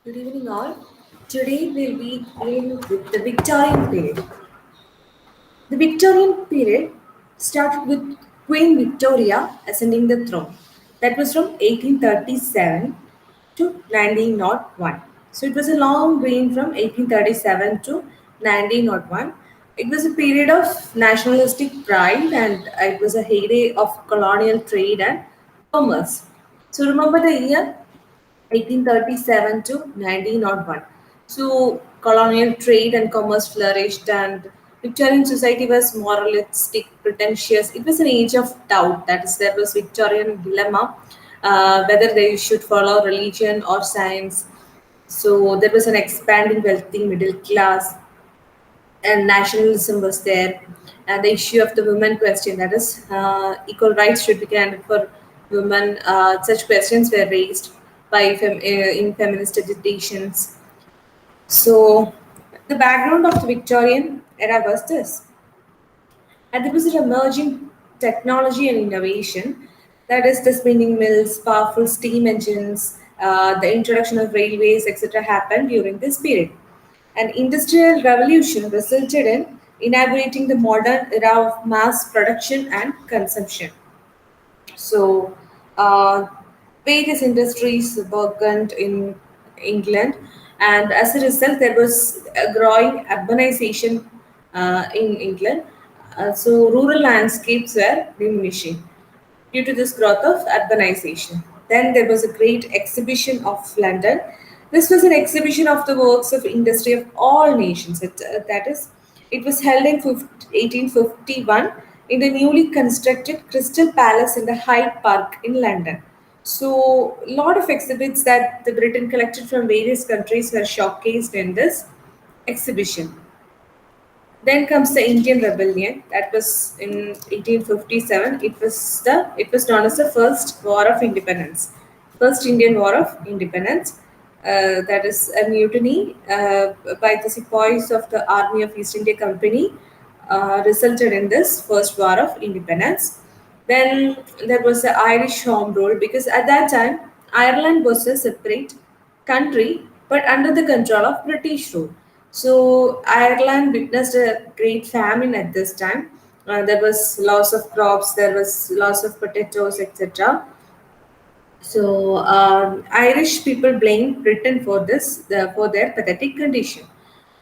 Good evening, all. Today we'll be dealing with the Victorian period. The Victorian period started with Queen Victoria ascending the throne. That was from 1837 to 1901. So it was a long reign from 1837 to 1901. It was a period of nationalistic pride and it was a heyday of colonial trade and commerce. So remember the year 1837 to 1901. So colonial trade and commerce flourished, and Victorian society was moralistic, pretentious. It was an age of doubt. That is, there was Victorian dilemma whether they should follow religion or science. So there was an expanding wealthy middle class, and nationalism was there, and the issue of the women question, that is, equal rights should be granted for women. Such questions were raised by in feminist agitations. So the background of the Victorian era was this, and there was an emerging technology and innovation, that is the spinning mills, powerful steam engines, the introduction of railways, etc., happened during this period. An industrial revolution resulted in inaugurating the modern era of mass production and consumption. So, uh, various industries burgeoned in England, and as a result, there was a growing urbanization in England. So, rural landscapes were diminishing due to this growth of urbanization. Then there was a great exhibition of London. This was an exhibition of the works of industry of all nations. That is, it was held in 1851 in the newly constructed Crystal Palace in the Hyde Park in London. So, a lot of exhibits that the Britain collected from various countries were showcased in this exhibition. Then comes the Indian Rebellion. That was in 1857. It was known as the First War of Independence, First Indian War of Independence. That is a mutiny by the sepoys of the Army of East India Company resulted in this First War of Independence. Then there was the Irish Home Rule, because at that time Ireland was a separate country but under the control of British rule. So Ireland witnessed a great famine at this time. There was loss of crops, there was loss of potatoes, etc. So Irish people blamed Britain for for their pathetic condition.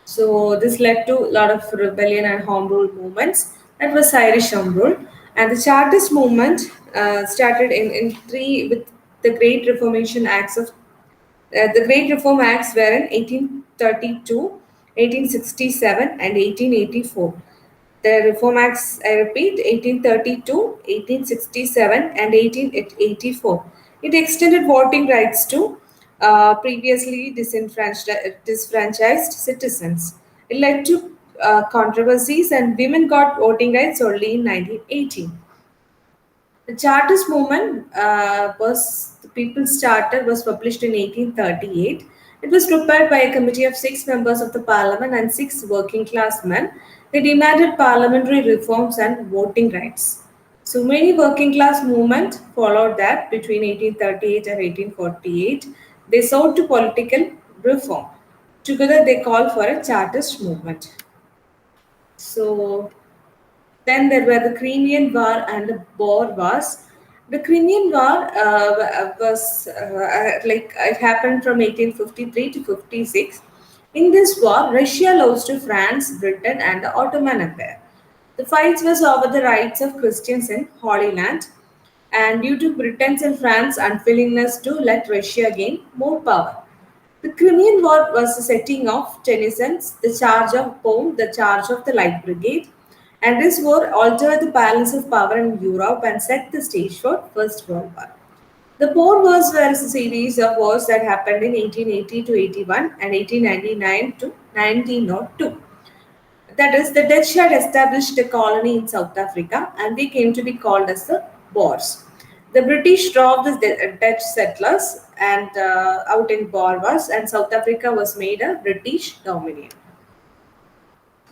So this led to a lot of rebellion and home rule movements. That was Irish home rule, and the Chartist movement started in three with the Great Reformation Acts of the Great Reform Acts were in 1832, 1867, and 1884. The Reform Acts, I repeat, 1832, 1867, and 1884. It extended voting rights to previously disfranchised citizens. It led to controversies, and women got voting rights only in 1918. The Chartist movement was the People's Charter was published in 1838. It was prepared by a committee of six members of the parliament and six working class men. They demanded parliamentary reforms and voting rights. So many working class movement followed that between 1838 and 1848. They sought to political reform. Together they called for a Chartist movement. So then there were the Crimean War and the Boer Wars. The Crimean War was like it happened from 1853 to 56. In this war, Russia lost to France, Britain, and the Ottoman Empire. The fights was over the rights of Christians in Holy Land, and due to Britain's and France's unwillingness to let Russia gain more power. The Crimean War was the setting of Tennyson's The Charge of Poem, The Charge of the Light Brigade, and this war altered the balance of power in Europe and set the stage for First World War. The Boer Wars were a series of wars that happened in 1880 to 81 and 1899 to 1902. That is, the Dutch had established a colony in South Africa and they came to be called as the Boers. The British drove the Dutch settlers and out in Boer Wars, and South Africa was made a British dominion.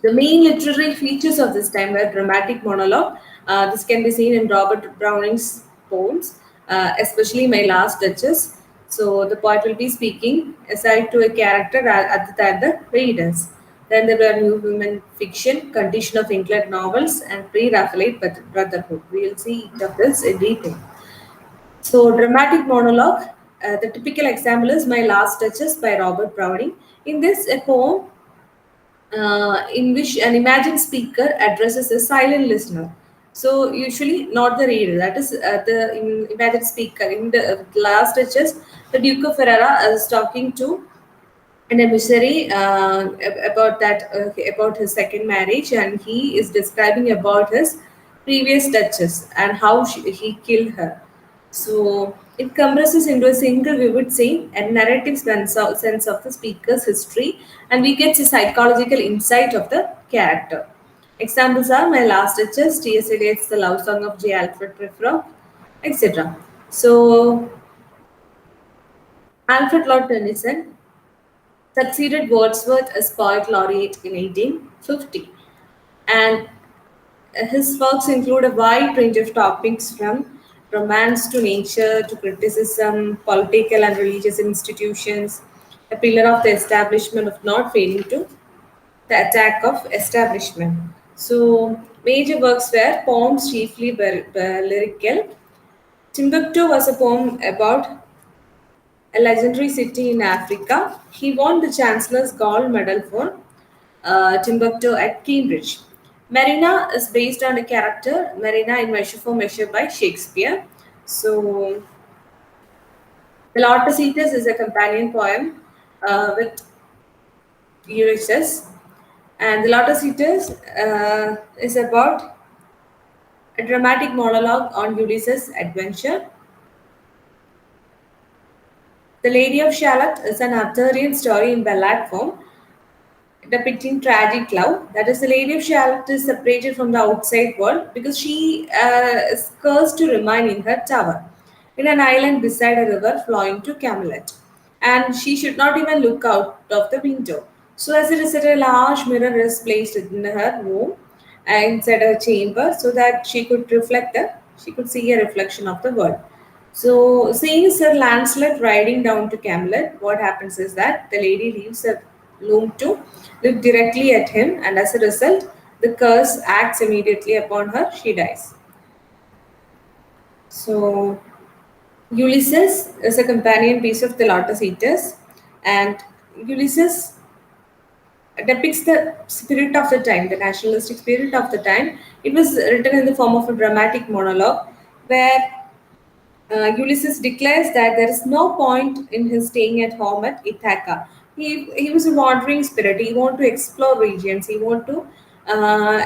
The main literary features of this time were dramatic monologue. This can be seen in Robert Browning's poems, especially My Last Duchess. So the poet will be speaking aside to a character other than the readers. Then there were new women fiction, condition of England novels, and pre-Raphaelite brotherhood. We will see each of this in detail. So, dramatic monologue. The typical example is My Last Touches by Robert Browning. In this, a poem in which an imagined speaker addresses a silent listener. So, usually not the reader, that is the imagined speaker. In the Last Touches, the Duke of Ferrara is talking to an emissary about about his second marriage, and he is describing about his previous duchess and how he killed her. So it compresses into a single vivid scene and narrative sense of the speaker's history, and we get a psychological insight of the character. Examples are My Last Duchess, T.S. Eliot's The Love Song of J. Alfred Prufrock, etc. So Alfred Lord Tennyson succeeded Wordsworth as poet laureate in 1850, and his works include a wide range of topics from romance to nature to criticism, political and religious institutions, a pillar of the establishment of not failing to the attack of establishment. So, major works were poems chiefly lyrical. Timbuktu was a poem about a legendary city in Africa. He won the Chancellor's Gold Medal for Timbuktu at Cambridge. Marina is based on a character, Marina in Measure for Measure by Shakespeare. So, The Lotus Eaters is a companion poem with Ulysses, and The Lotus Eaters is about a dramatic monologue on Ulysses' adventure. The Lady of Shalott is an Arthurian story in ballad form depicting tragic love. That is, the Lady of Shalott is separated from the outside world because she is cursed to remain in her tower in an island beside a river flowing to Camelot. And she should not even look out of the window. So, as a result, a large mirror is placed in her room inside her chamber so that she could see a reflection of the world. So, seeing Sir Lancelot riding down to Camelot, what happens is that the lady leaves her loom to look directly at him, and as a result, the curse acts immediately upon her. She dies. So, Ulysses is a companion piece of the Lotus Eaters, and Ulysses depicts the spirit of the time, the nationalistic spirit of the time. It was written in the form of a dramatic monologue where Ulysses declares that there is no point in his staying at home at Ithaca. He was a wandering spirit. He wanted to explore regions. He wanted to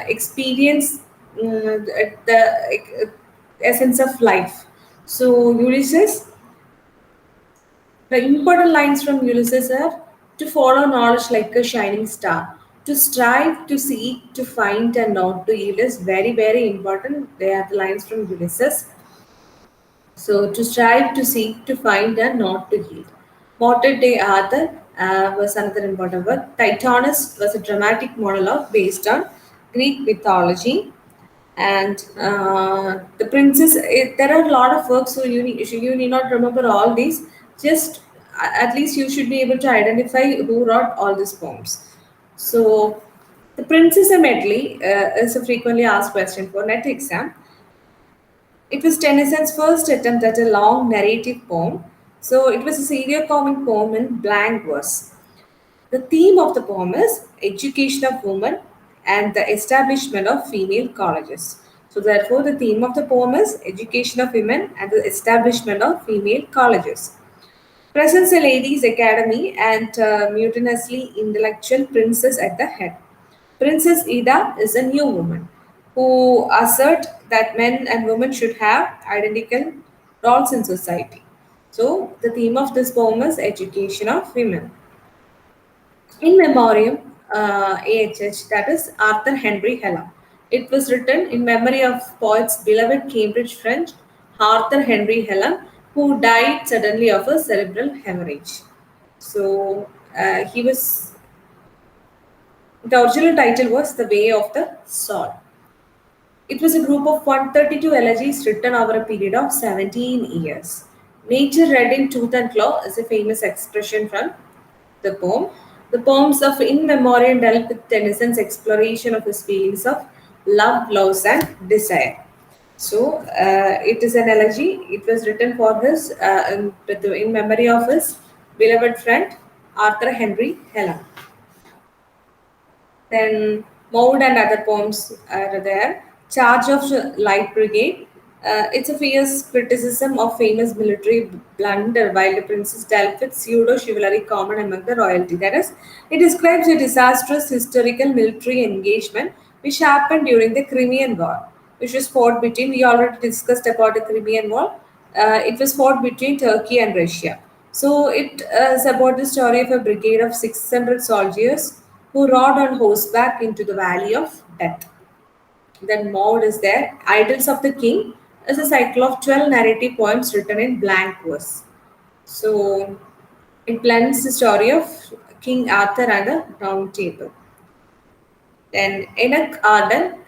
experience the essence of life. So Ulysses, the important lines from Ulysses are to follow knowledge like a shining star, to strive, to seek, to find, and not to yield is very, very important. They are the lines from Ulysses. So, to strive, to seek, to find, and not to yield. Motet de Arthur was another important word. Titanus was a dramatic monologue based on Greek mythology. And the princess, there are a lot of works, so you need not remember all these. Just at least you should be able to identify who wrote all these poems. So, the Princess a Medley is a frequently asked question for net exam. It was Tennyson's first attempt at a long narrative poem, so it was a serio-comic poem in blank verse. The theme of the poem is education of women and the establishment of female colleges. So, therefore, the theme of the poem is education of women and the establishment of female colleges. Presents a ladies' academy and mutinously intellectual princess at the head. Princess Ida is a new woman who assert that men and women should have identical roles in society. So, the theme of this poem is education of women. In memoriam, AHH, that is Arthur Henry Hella. It was written in memory of poet's beloved Cambridge friend Arthur Henry Hella, who died suddenly of a cerebral hemorrhage. So he was the original title was The Way of the Sword. It was a group of 132 elegies written over a period of 17 years. Nature red in tooth and claw is a famous expression from the poem. The poems of In Memoriam dealt with Tennyson's exploration of his feelings of love, loss, and desire. So it is an elegy. It was written for his in memory of his beloved friend Arthur Henry Helen. Then Maud and other poems are there. Charge of Light Brigade. It's a fierce criticism of famous military blunder while the princess dealt with pseudo chivalry common among the royalty. That is, it describes a disastrous historical military engagement which happened during the Crimean War, which was fought between, we already discussed about the Crimean War. It was fought between Turkey and Russia. So it is about the story of a brigade of 600 soldiers who rode on horseback into the valley of death. Then Maud is there. Idylls of the King is a cycle of 12 narrative poems written in blank verse. So it blends the story of King Arthur and the Round Table. Then Enoch Arden,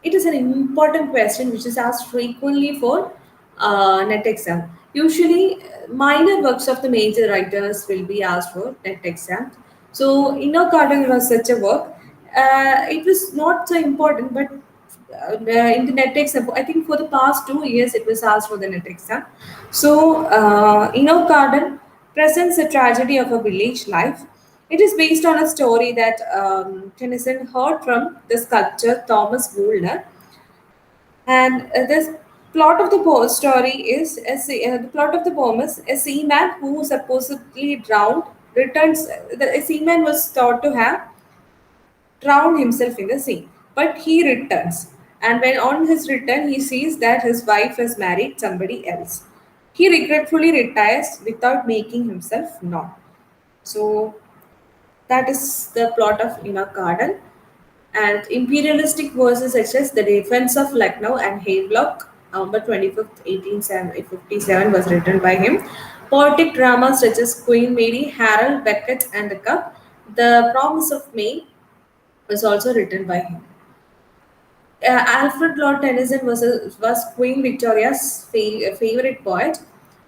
it is an important question which is asked frequently for net exam. Usually, minor works of the major writers will be asked for net exam. So, Enoch Arden was such a work. It was not so important, but in the net exam, I think for the past 2 years it was asked for the net exam. So, Enoch Arden presents a tragedy of a village life. It is based on a story that Tennyson heard from the sculptor Thomas Woolner, and this plot of the story is the plot of the poem is a seaman who supposedly drowned returns. A seaman was thought to have drowned himself in the sea, but he returns, and when on his return he sees that his wife has married somebody else. He regretfully retires without making himself known. So that is the plot of Inner Garden. And imperialistic verses such as The Defense of Lucknow and Havelock, November 25th, 1857, was written by him. Poetic dramas such as Queen Mary, Harold, Beckett, and the Cup, The Promise of May, was also written by him. Alfred Lord Tennyson was Queen Victoria's favorite poet.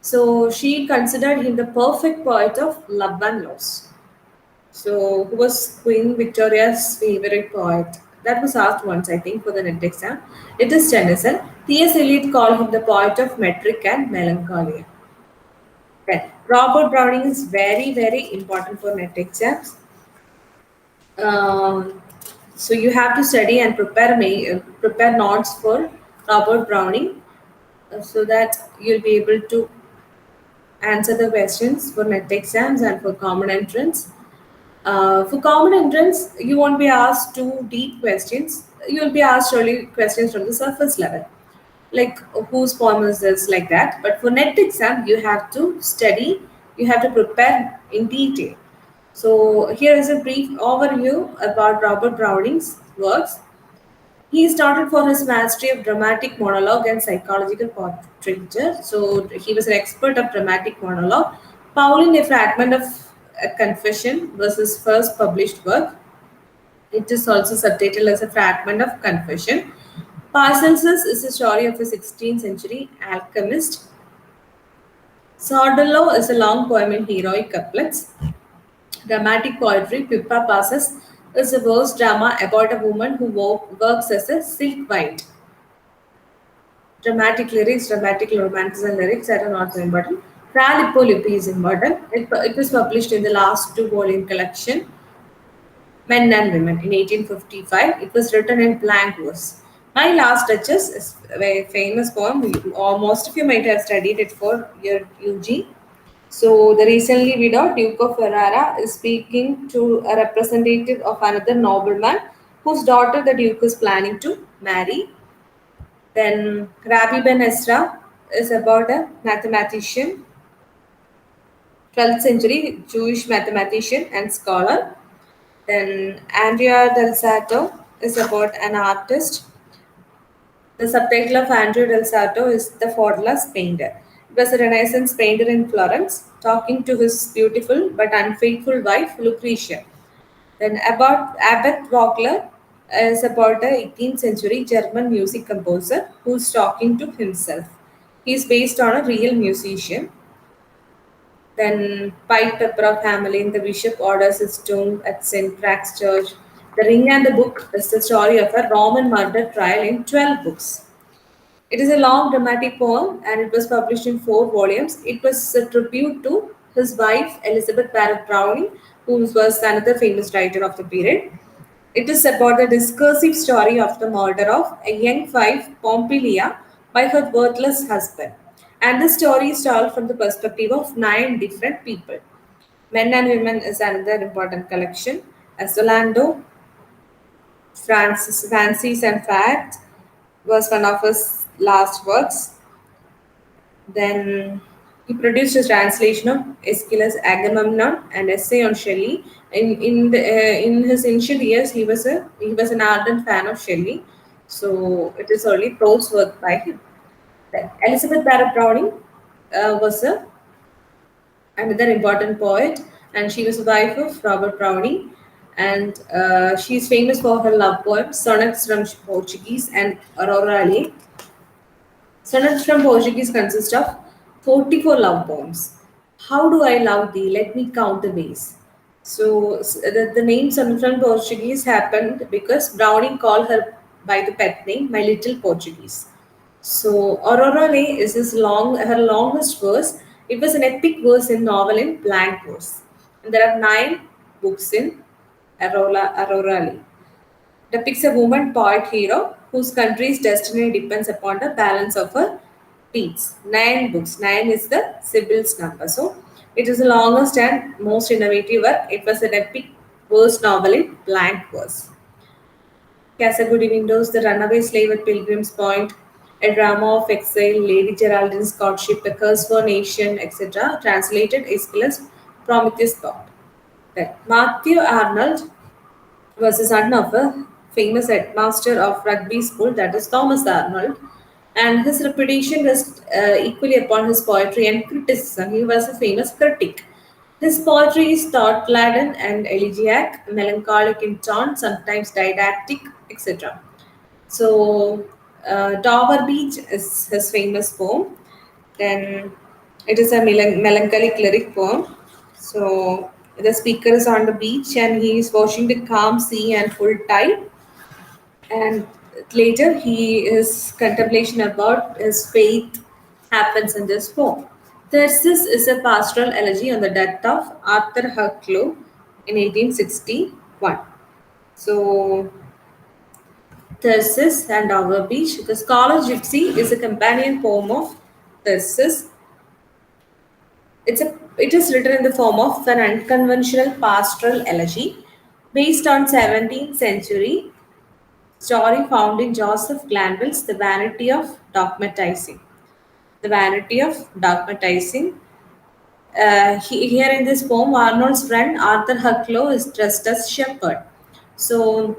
So she considered him the perfect poet of love and loss. So, who was Queen Victoria's favorite poet? That was asked once, I think, for the net exam. It is Tennyson. T.S. Eliot called him the poet of metric and melancholia. Then, Robert Browning is very, very important for net exams. Um, so you have to study and prepare notes for Robert Browning, so that you'll be able to answer the questions for net exams and for common entrance. For common entrance, you won't be asked too deep questions. You'll be asked only questions from the surface level, like whose poem is this, like that. But for net exam, you have to study, you have to prepare in detail. So here is a brief overview about Robert Browning's works. He is noted for his mastery of dramatic monologue and psychological portraiture. So he was an expert of dramatic monologue. Pauline, a fragment of a confession, was his first published work. It is also subtitled as a fragment of confession. Paracelsus is a story of a 16th century alchemist. Sordello is a long poem in heroic couplets. Dramatic poetry, Pippa Passes, is a verse drama about a woman who works as a silk white. Dramatic lyrics, dramatic romanticism lyrics that are not so important. Fra Lippo is important. It was published in the last two-volume collection, Men and Women, in 1855. It was written in blank verse. My Last Duchess is a very famous poem, or most of you might have studied it for your UG. So, the recently widowed Duke of Ferrara is speaking to a representative of another nobleman whose daughter the Duke is planning to marry. Then, Rabbi Ben Ezra is about a mathematician, 12th century Jewish mathematician and scholar. Then, Andrea del Sarto is about an artist. The subtitle of Andrea del Sarto is The Fatherless Painter. He was a Renaissance painter in Florence, talking to his beautiful but unfaithful wife Lucretia. Then Abbot Rockler is about a 18th century German music composer who is talking to himself. He is based on a real musician. Then Pied Pepper family in the bishop orders his tomb at St. Prax's Church. The Ring and the Book is the story of a Roman murder trial in 12 books. It is a long dramatic poem and it was published in 4 volumes. It was a tribute to his wife Elizabeth Barrett Browning, who was another famous writer of the period. It is about the discursive story of the murder of a young wife, Pompilia, by her worthless husband. And the story is told from the perspective of 9 different people. Men and Women is another important collection. Asolando, Francis, Fancies and Facts was one of his last works. Then he produced a translation of Aeschylus' Agamemnon and essay on Shelley. In his initial years, he was an ardent fan of Shelley, so it is only prose work by him. Then Elizabeth Barrett Browning was another important poet, and she was the wife of Robert Browning, and she is famous for her love poems, sonnets from Portuguese and Aurora. Sonnets from Portuguese consist of 44 love poems. How do I love thee? Let me count the ways. So the name Sonnet from Portuguese happened because Browning called her by the pet name My Little Portuguese. So Aurora Lay is her longest verse. It was an epic verse in novel in blank verse. And there are 9 books in Aurora Lay depicts a woman poet hero whose country's destiny depends upon the balance of her deeds. 9 books. 9 is the Sibyl's number. So it is the longest and most innovative work. It was an epic verse novel in blank verse. Casagoody Windows, The Runaway Slave at Pilgrim's Point, A Drama of Exile, Lady Geraldine's Courtship, A Curse for Nation, etc. Translated Aeschylus, Prometheus Thought. Then Matthew Arnold was the son of a famous headmaster of rugby school, that is Thomas Arnold, and his reputation rests equally upon his poetry and criticism. He was a famous critic. His poetry is thought-laden and elegiac, melancholic in tone, sometimes didactic, etc. So, Dover Beach is his famous poem. Then it is a melancholic lyric poem. So the speaker is on the beach and he is watching the calm sea and full tide. And later, his contemplation about his faith happens in this poem. Thyrsis is a pastoral elegy on the death of Arthur Hucklow in 1861. So, Thyrsis and Our Beach. The Scholar Gypsy is a companion poem of Thyrsis. It is written in the form of an unconventional pastoral elegy based on 17th century story found in Joseph Glanvill's The Vanity of Dogmatizing. The Vanity of Dogmatizing. Here in this poem, Arnold's friend Arthur Hucklow is dressed as shepherd. So,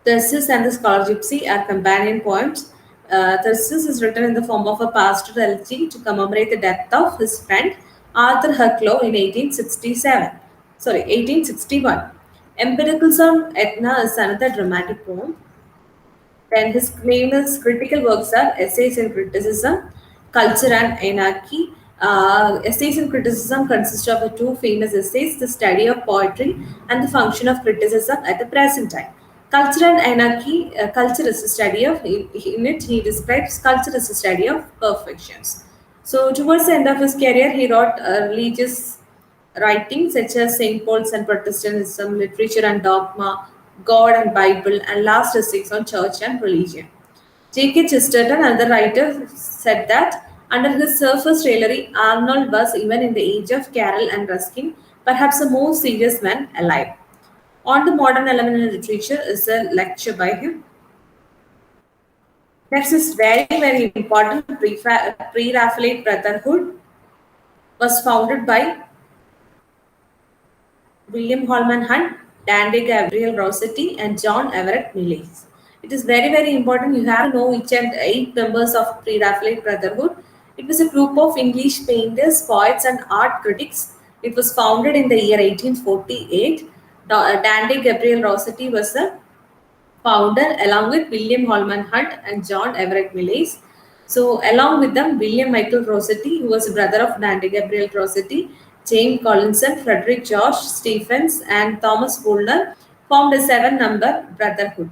Thyrsis and the Scholar Gypsy are companion poems. Thyrsis is written in the form of a pastoral elegy to commemorate the death of his friend Arthur Hucklow in 1861. Empiricals on Etna is another dramatic poem. Then his famous critical works are Essays in Criticism, Culture and Anarchy. Essays in Criticism consist of the 2 famous essays, The Study of Poetry and The Function of Criticism at the Present Time. Culture and Anarchy, culture is a study of, in it he describes culture as a study of perfections. So towards the end of his career, he wrote religious writings such as St. Paul's and Protestantism, Literature and Dogma, God and Bible, and last essays on church and religion. J.K. Chesterton, another writer, said that under his surface raillery, Arnold was, even in the age of Carroll and Ruskin, perhaps the most serious man alive. On the modern element in literature is a lecture by him. Next is very important. Pre-Raphaelite Brotherhood was founded by William Holman Hunt, Dante Gabriel Rossetti, and John Everett Millais. It is very important. You have to know each and 8 members of Pre-Raphaelite Brotherhood. It was a group of English painters, poets, and art critics. It was founded in the year 1848. Dante Gabriel Rossetti was the founder along with William Holman Hunt and John Everett Millais. So, along with them, William Michael Rossetti, who was a brother of Dante Gabriel Rossetti, James Collinson, Frederick George, Stephens, and Thomas Woolner formed a seven-member brotherhood.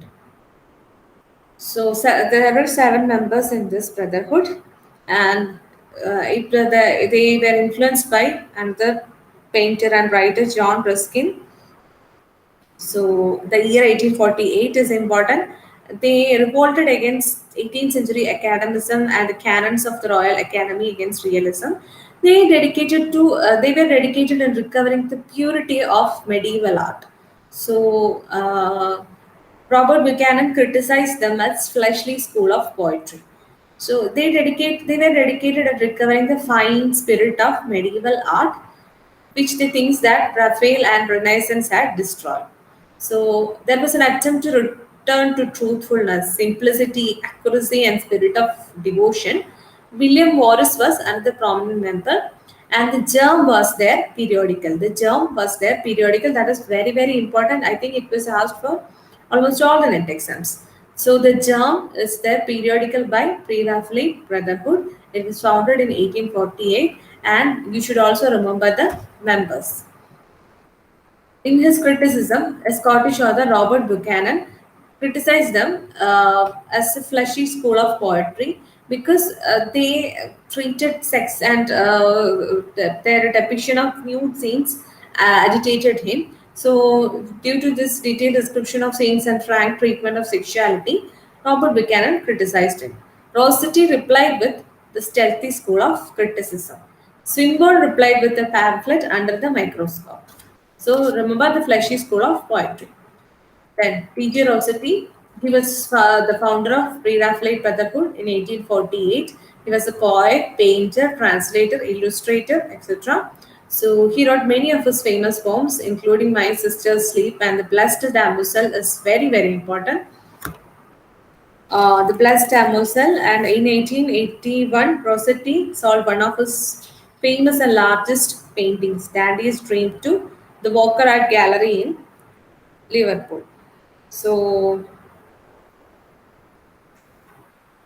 So there were seven members in this brotherhood, and they were influenced by another painter and writer, John Ruskin. So the year 1848 is important. They revolted against 18th century academism and the canons of the Royal Academy against realism. They were dedicated in recovering the purity of medieval art. So Robert Buchanan criticized them as fleshly school of poetry. So they were dedicated at recovering the fine spirit of medieval art, which they think that Raphael and Renaissance had destroyed. So there was an attempt to return to truthfulness, simplicity, accuracy, and spirit of devotion. William Morris was another prominent member, and the germ was their periodical. The germ was their periodical. That is very, very important. I think it was asked for almost all the net exams. So the germ is their periodical by Pre-Raphaelite Brotherhood. It was founded in 1848, and you should also remember the members. In his criticism, a Scottish author, Robert Buchanan, criticized them as a fleshy school of poetry because they treated sex and their depiction of nude scenes agitated him. So, due to this detailed description of scenes and frank treatment of sexuality, Robert Buchanan criticized him. Rossetti replied with the stealthy school of criticism. Swinburne replied with a pamphlet under the microscope. So remember the fleshy school of poetry. Then T.J. Rossetti, he was the founder of Pre-Raphaelite Brotherhood in 1848. He was a poet, painter, translator, illustrator, etc. So he wrote many of his famous poems, including My Sister's Sleep and The Blessed Damozel is very, very important. The Blessed Damozel, and in 1881, Rossetti sold one of his famous and largest paintings, Dandy's Dream, to the Walker Art Gallery in Liverpool. So,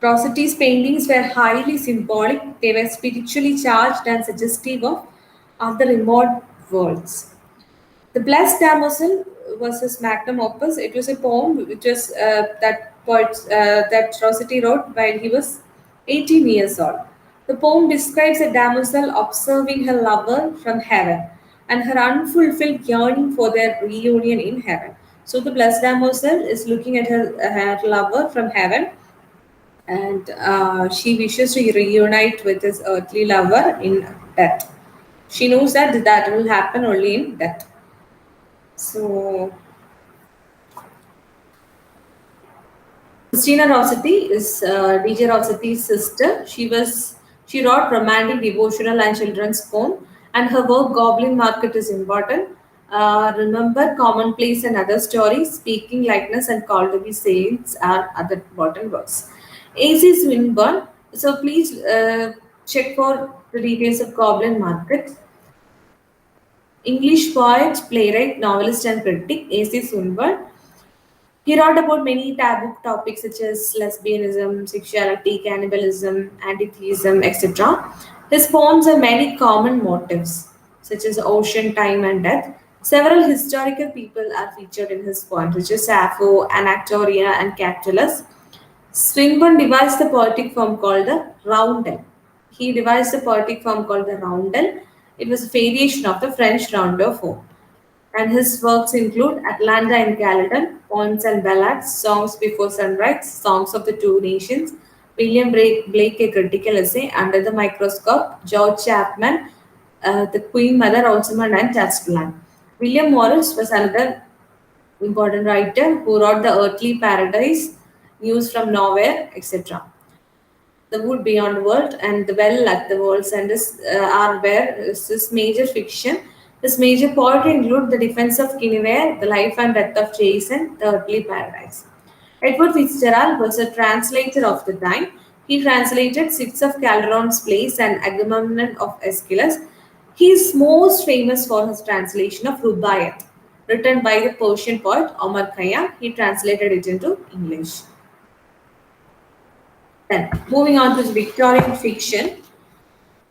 Rossetti's paintings were highly symbolic, they were spiritually charged and suggestive of other remote worlds. The Blessed Damozel was his magnum opus. It was a poem which was that Rossetti wrote while he was 18 years old. The poem describes a damosel observing her lover from heaven and her unfulfilled yearning for their reunion in heaven. So the Blessed Damozel is looking at her lover from heaven, and she wishes to reunite with his earthly lover in death. She knows that that will happen only in death. So, Christina Rossetti is DJ Rossetti's sister. She wrote romantic, devotional, and children's poem, and her work Goblin Market is important. Remember, Commonplace and Other Stories, Speaking Likeness, and Call to Be Saints are other important works. A.C. Swinburne. So please check for the details of Goblin Market. English poet, playwright, novelist, and critic, A.C. Swinburne. He wrote about many taboo topics such as lesbianism, sexuality, cannibalism, anti-theism, etc. His poems have many common motifs such as ocean, time, and death. Several historical people are featured in his poems, such as Sappho, Anactoria, and Catullus. Swinburne devised the poetic form called the roundel. He devised a poetic form called the roundel. It was a variation of the French roundel form, and his works include Atlanta in Caledon, Poems and Ballads, Songs Before Sunrise, Songs of the Two Nations, William Blake, A Critical Essay, Under the Microscope, George Chapman, The Queen Mother, Rosamund and Chastelaine. William Morris was another important writer who wrote The Earthly Paradise, News from Nowhere, etc. The Wood Beyond World and The Well at the World's End are where is his major fiction. His major poetry include The Defense of Guinevere, The Life and Death of Jason, The Earthly Paradise. Edward Fitzgerald was a translator of the time. He translated six of Calderon's plays and Agamemnon of Aeschylus. He is most famous for his translation of Rubaiyat, written by the Persian poet Omar Khayyam. He translated it into English. Then, moving on to Victorian fiction.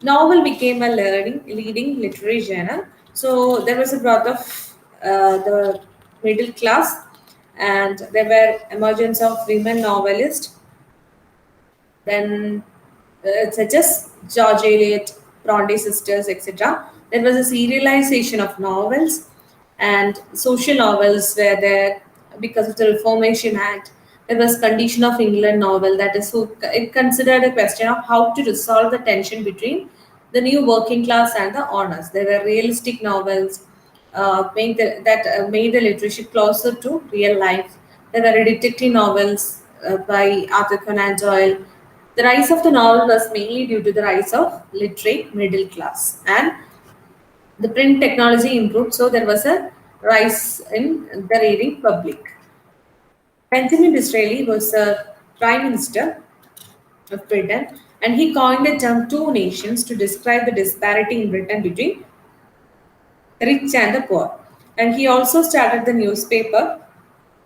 Novel became a leading literary genre. So there was a growth of the middle class, and there were emergence of women novelists then such as George Eliot, Bronte sisters, etc. There was a serialization of novels, and social novels were there because of the Reformation Act. There was condition of England novel, that is, so it considered a question of how to resolve the tension between the new working class and the honors. There were realistic novels that made the literature closer to real life. There were detective novels by Arthur Conan Doyle. The rise of the novel was mainly due to the rise of literate middle class, and the print technology improved, so there was a rise in the reading public. Benjamin Disraeli was a prime minister of Britain, and he coined the term two nations to describe the disparity in Britain between rich and the poor. And he also started the newspaper,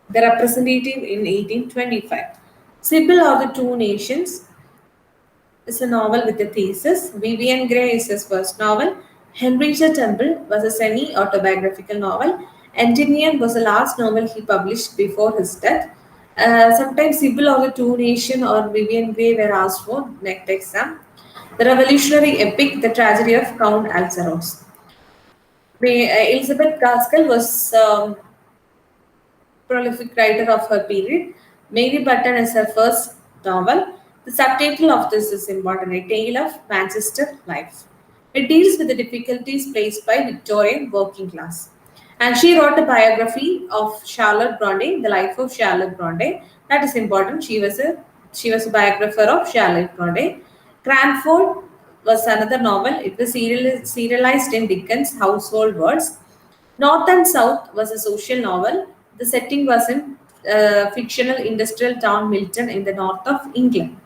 The Representative, in 1825. Sybil of the Two Nations is a novel with a thesis. Vivian Grey is his first novel. Henrietta Temple was a semi autobiographical novel. Endymion was the last novel he published before his death. Sometimes Sybil of the Two Nations or Vivian Grey were asked for next exam. The revolutionary epic, The Tragedy of Count Alceros. Elizabeth Gaskell was prolific writer of her period. Mary Button is her first novel. The subtitle of this is important, A Tale of Manchester Life. It deals with the difficulties faced by Victorian working class. And she wrote a biography of Charlotte Bronte, the life of Charlotte Bronte. That is important. She was a biographer of Charlotte Bronte. Cranford was another novel. It was serialized in Dickens' Household Words. North and South was a social novel. The setting was in fictional industrial town Milton in the north of England.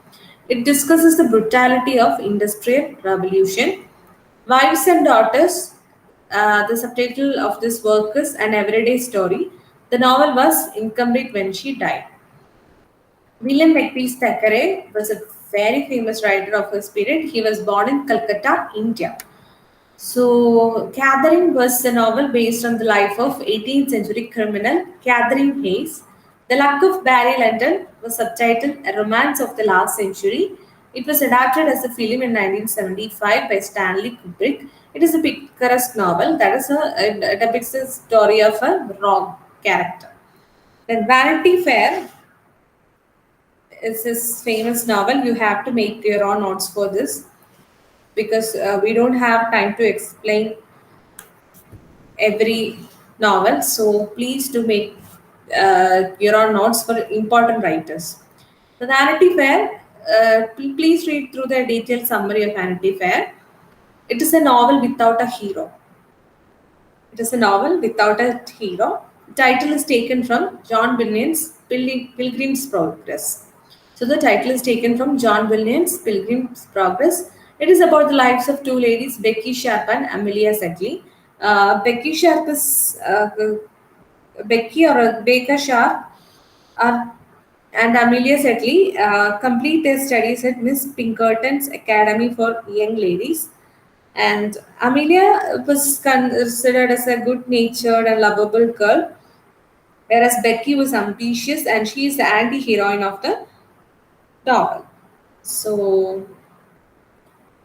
It discusses the brutality of industrial revolution. Wives and Daughters, the subtitle of this work is An Everyday Story. The novel was incomplete when she died. William Makepeace Thackeray was a very famous writer of his period. He was born in Calcutta, India. So, Catherine was a novel based on the life of 18th century criminal Catherine Hayes. The Luck of Barry Lyndon was subtitled A Romance of the Last Century. It was adapted as a film in 1975 by Stanley Kubrick. It is a picturesque novel that is it depicts the story of a wrong character. Then Vanity Fair is his famous novel. You have to make your own notes for this because we don't have time to explain every novel. So please do make your own notes for important writers. The Vanity Fair, please read through the detailed summary of Vanity Fair. It is a novel without a hero. It is a novel without a hero. The title is taken from John Bunyan's Pilgrim's Progress. So the title is taken from John Bunyan's Pilgrim's Progress. It is about the lives of two ladies, Becky Sharp and Amelia Sedley. Becky Sharp is Becky or Becca Sharp are, and Amelia Sedley complete their studies at Miss Pinkerton's Academy for Young Ladies. And Amelia was considered as a good natured and lovable girl, whereas Becky was ambitious and she is the anti heroine of the novel. So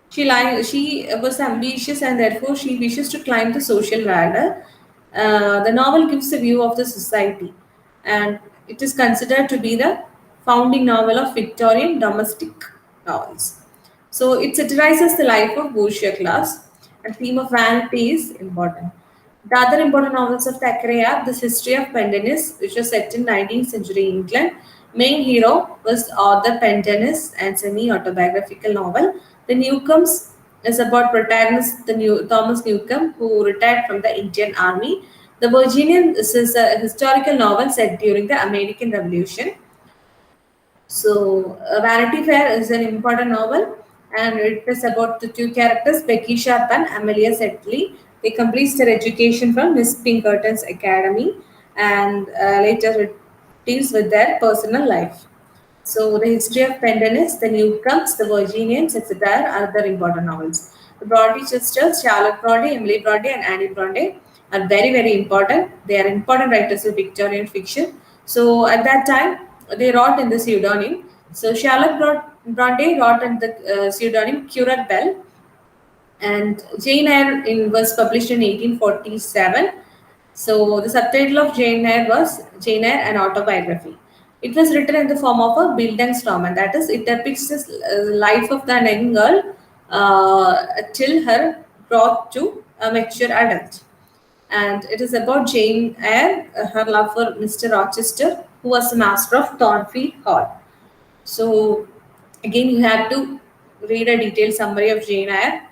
she was ambitious and therefore she wishes to climb the social ladder. The novel gives a view of the society and it is considered to be the founding novel of Victorian domestic novels. So it satirizes the life of bourgeois class and theme of vanity is important. The other important novels of Thackeray are The History of Pendennis, which was set in 19th century England. Main hero was Arthur Pendennis and semi-autobiographical novel. The Newcomes is about protagonist Thomas Newcomb, who retired from the Indian Army. The Virginian is a historical novel set during the American Revolution. So, Vanity Fair is an important novel, and it is about the two characters, Becky Sharp and Amelia Sedley. They complete their education from Miss Pinkerton's Academy, and later it deals with their personal life. So the history of Pendennis, the Newcomes, the Virginians, etc. are other important novels. The Bronte sisters, Charlotte Bronte, Emily Bronte, and Annie Bronte are very, very important. They are important writers of Victorian fiction. So at that time, they wrote in the pseudonym. So Bronte wrote in the pseudonym Currer Bell, and Jane Eyre was published in 1847. So the subtitle of Jane Eyre was Jane Eyre, an autobiography. It was written in the form of a Bildungsroman, that is, it depicts the life of the young girl till her growth to a mature adult. And it is about Jane Eyre, her love for Mr. Rochester, who was the master of Thornfield Hall. So again, you have to read a detailed summary of Jane Eyre.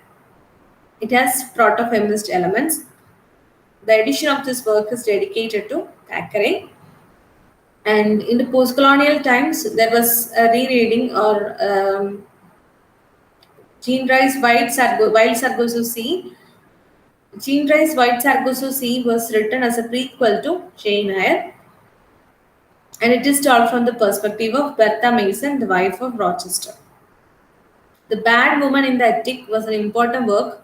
It has proto-feminist elements. The edition of this work is dedicated to Thackeray. And in the post-colonial times, there was a rereading or Jean Rice Wild Sargasso Sea. Jean Rice White Sargasso Sea was written as a prequel to Jane Eyre, and it is told from the perspective of Bertha Mason, the wife of Rochester. The Bad Woman in the Attic was an important work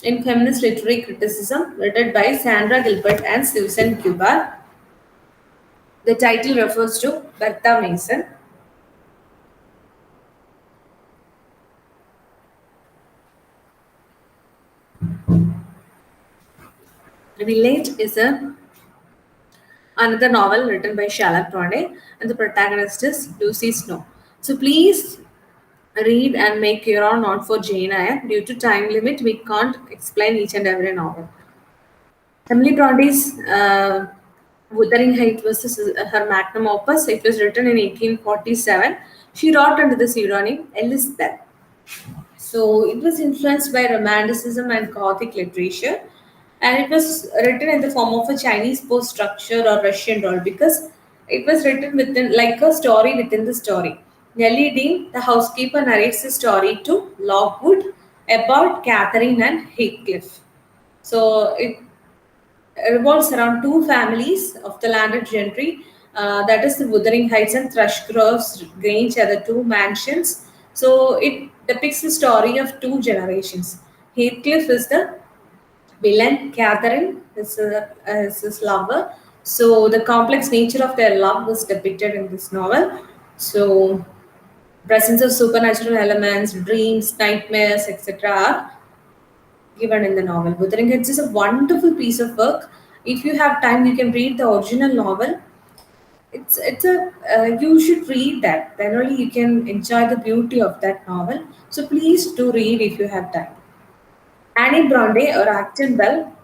in feminist literary criticism written by Sandra Gilbert and Susan Cuba. The title refers to Bertha Mason. The Village is another novel written by Charlotte Bronte, and the protagonist is Lucy Snow. So please read and make your own note for Jane Eyre. Due to time limit, we can't explain each and every novel. Emily Bronte's Wuthering Heights was her magnum opus. It was written in 1847. She wrote under the pseudonym Elizabeth. So it was influenced by Romanticism and Gothic literature, and it was written in the form of a Chinese post structure or Russian doll because it was written within like a story within the story. Nellie Dean, the housekeeper, narrates the story to Lockwood about Catherine and Heathcliff. So it revolves around two families of the landed gentry. That is the Wuthering Heights and Thrushgrove's Grange are the two mansions. So it depicts the story of two generations. Heathcliff is the villain, Catherine is his lover. So the complex nature of their love was depicted in this novel. So presence of supernatural elements, dreams, nightmares, etc. are given in the novel. Wuthering Heights is a wonderful piece of work. If you have time, you can read the original novel. It's a you should read that. Then only you can enjoy the beauty of that novel. So please do read if you have time. Annie Bronte or Acton Bell,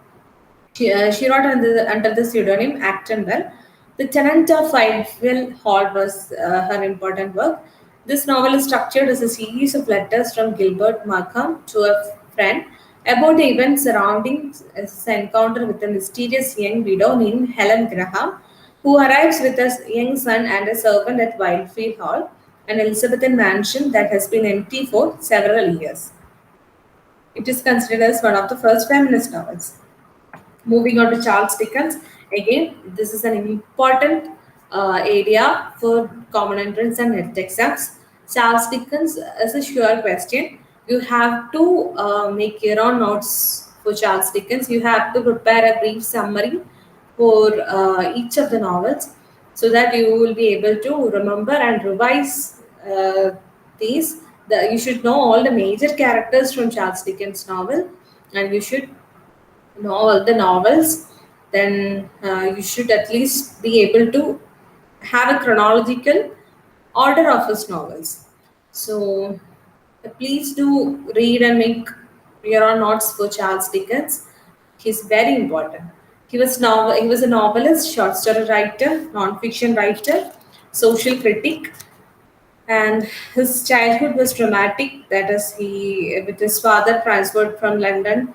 she wrote under the pseudonym Acton Bell. The Tenant of Fiveville Hall was her important work. This novel is structured as a series of letters from Gilbert Markham to a friend about the events surrounding his encounter with a mysterious young widow named Helen Graham, who arrives with a young son and a servant at Wildfield Hall, an Elizabethan mansion that has been empty for several years. It is considered as one of the first feminist novels. Moving on to Charles Dickens, again, this is an important area for common entrance and net exams. Charles Dickens is a sure question. You have to make your own notes for Charles Dickens. You have to prepare a brief summary for each of the novels so that you will be able to remember and revise these. You should know all the major characters from Charles Dickens' novel, and you should know all the novels. Then you should at least be able to have a chronological order of his novels. So please do read and make your own notes for Charles Dickens. He's very important. He was a novelist, short story writer, non-fiction writer, social critic, and his childhood was dramatic. That is, he with his father transferred from London.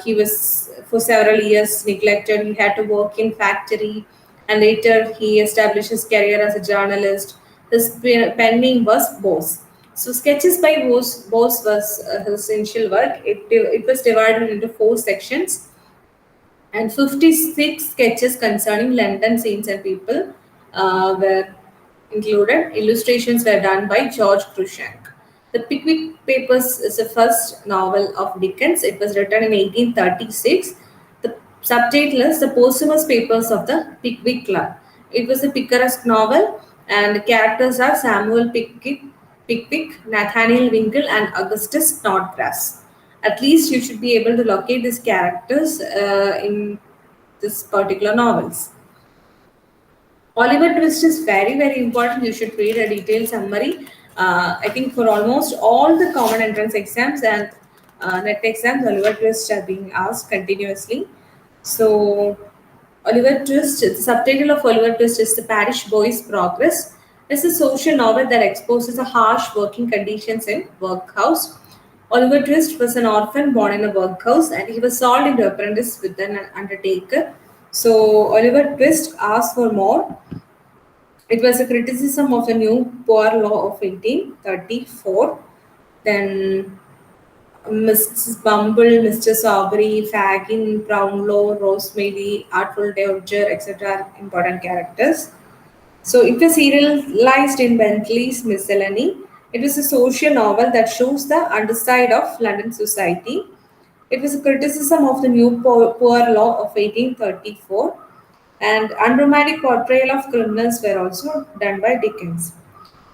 He was for several years neglected. He had to work in factory, and later he established his career as a journalist. His pen name was Bose. So sketches by Bose was his initial work. It was divided into four sections and 56 sketches concerning London scenes and people were included. Illustrations were done by George Cruikshank. The Pickwick Papers is the first novel of Dickens. It was written in 1836. The subtitle is The Posthumous Papers of the Pickwick Club. It was a picaresque novel, and the characters are Samuel Pickwick, Nathaniel Winkle, and Augustus Snodgrass. At least you should be able to locate these characters in this particular novels. Oliver Twist is very, very important. You should read a detailed summary. I think for almost all the common entrance exams and net exams, Oliver Twist are being asked continuously. So, Oliver Twist, the subtitle of Oliver Twist is The Parish Boy's Progress. It's a social novel that exposes the harsh working conditions in workhouse. Oliver Twist was an orphan born in a workhouse and he was sold into apprentice with an undertaker. So, Oliver Twist asked for more. It was a criticism of the new Poor Law of 1834. Then Mrs. Bumble, Mr. Sawbury, Fagin, Brownlow, Rosemary, Artful Dodger, etc. are important characters. So it was serialized in Bentley's Miscellany. It was a social novel that shows the underside of London society. It was a criticism of the new poor law of 1834, and unromantic portrayal of criminals were also done by Dickens.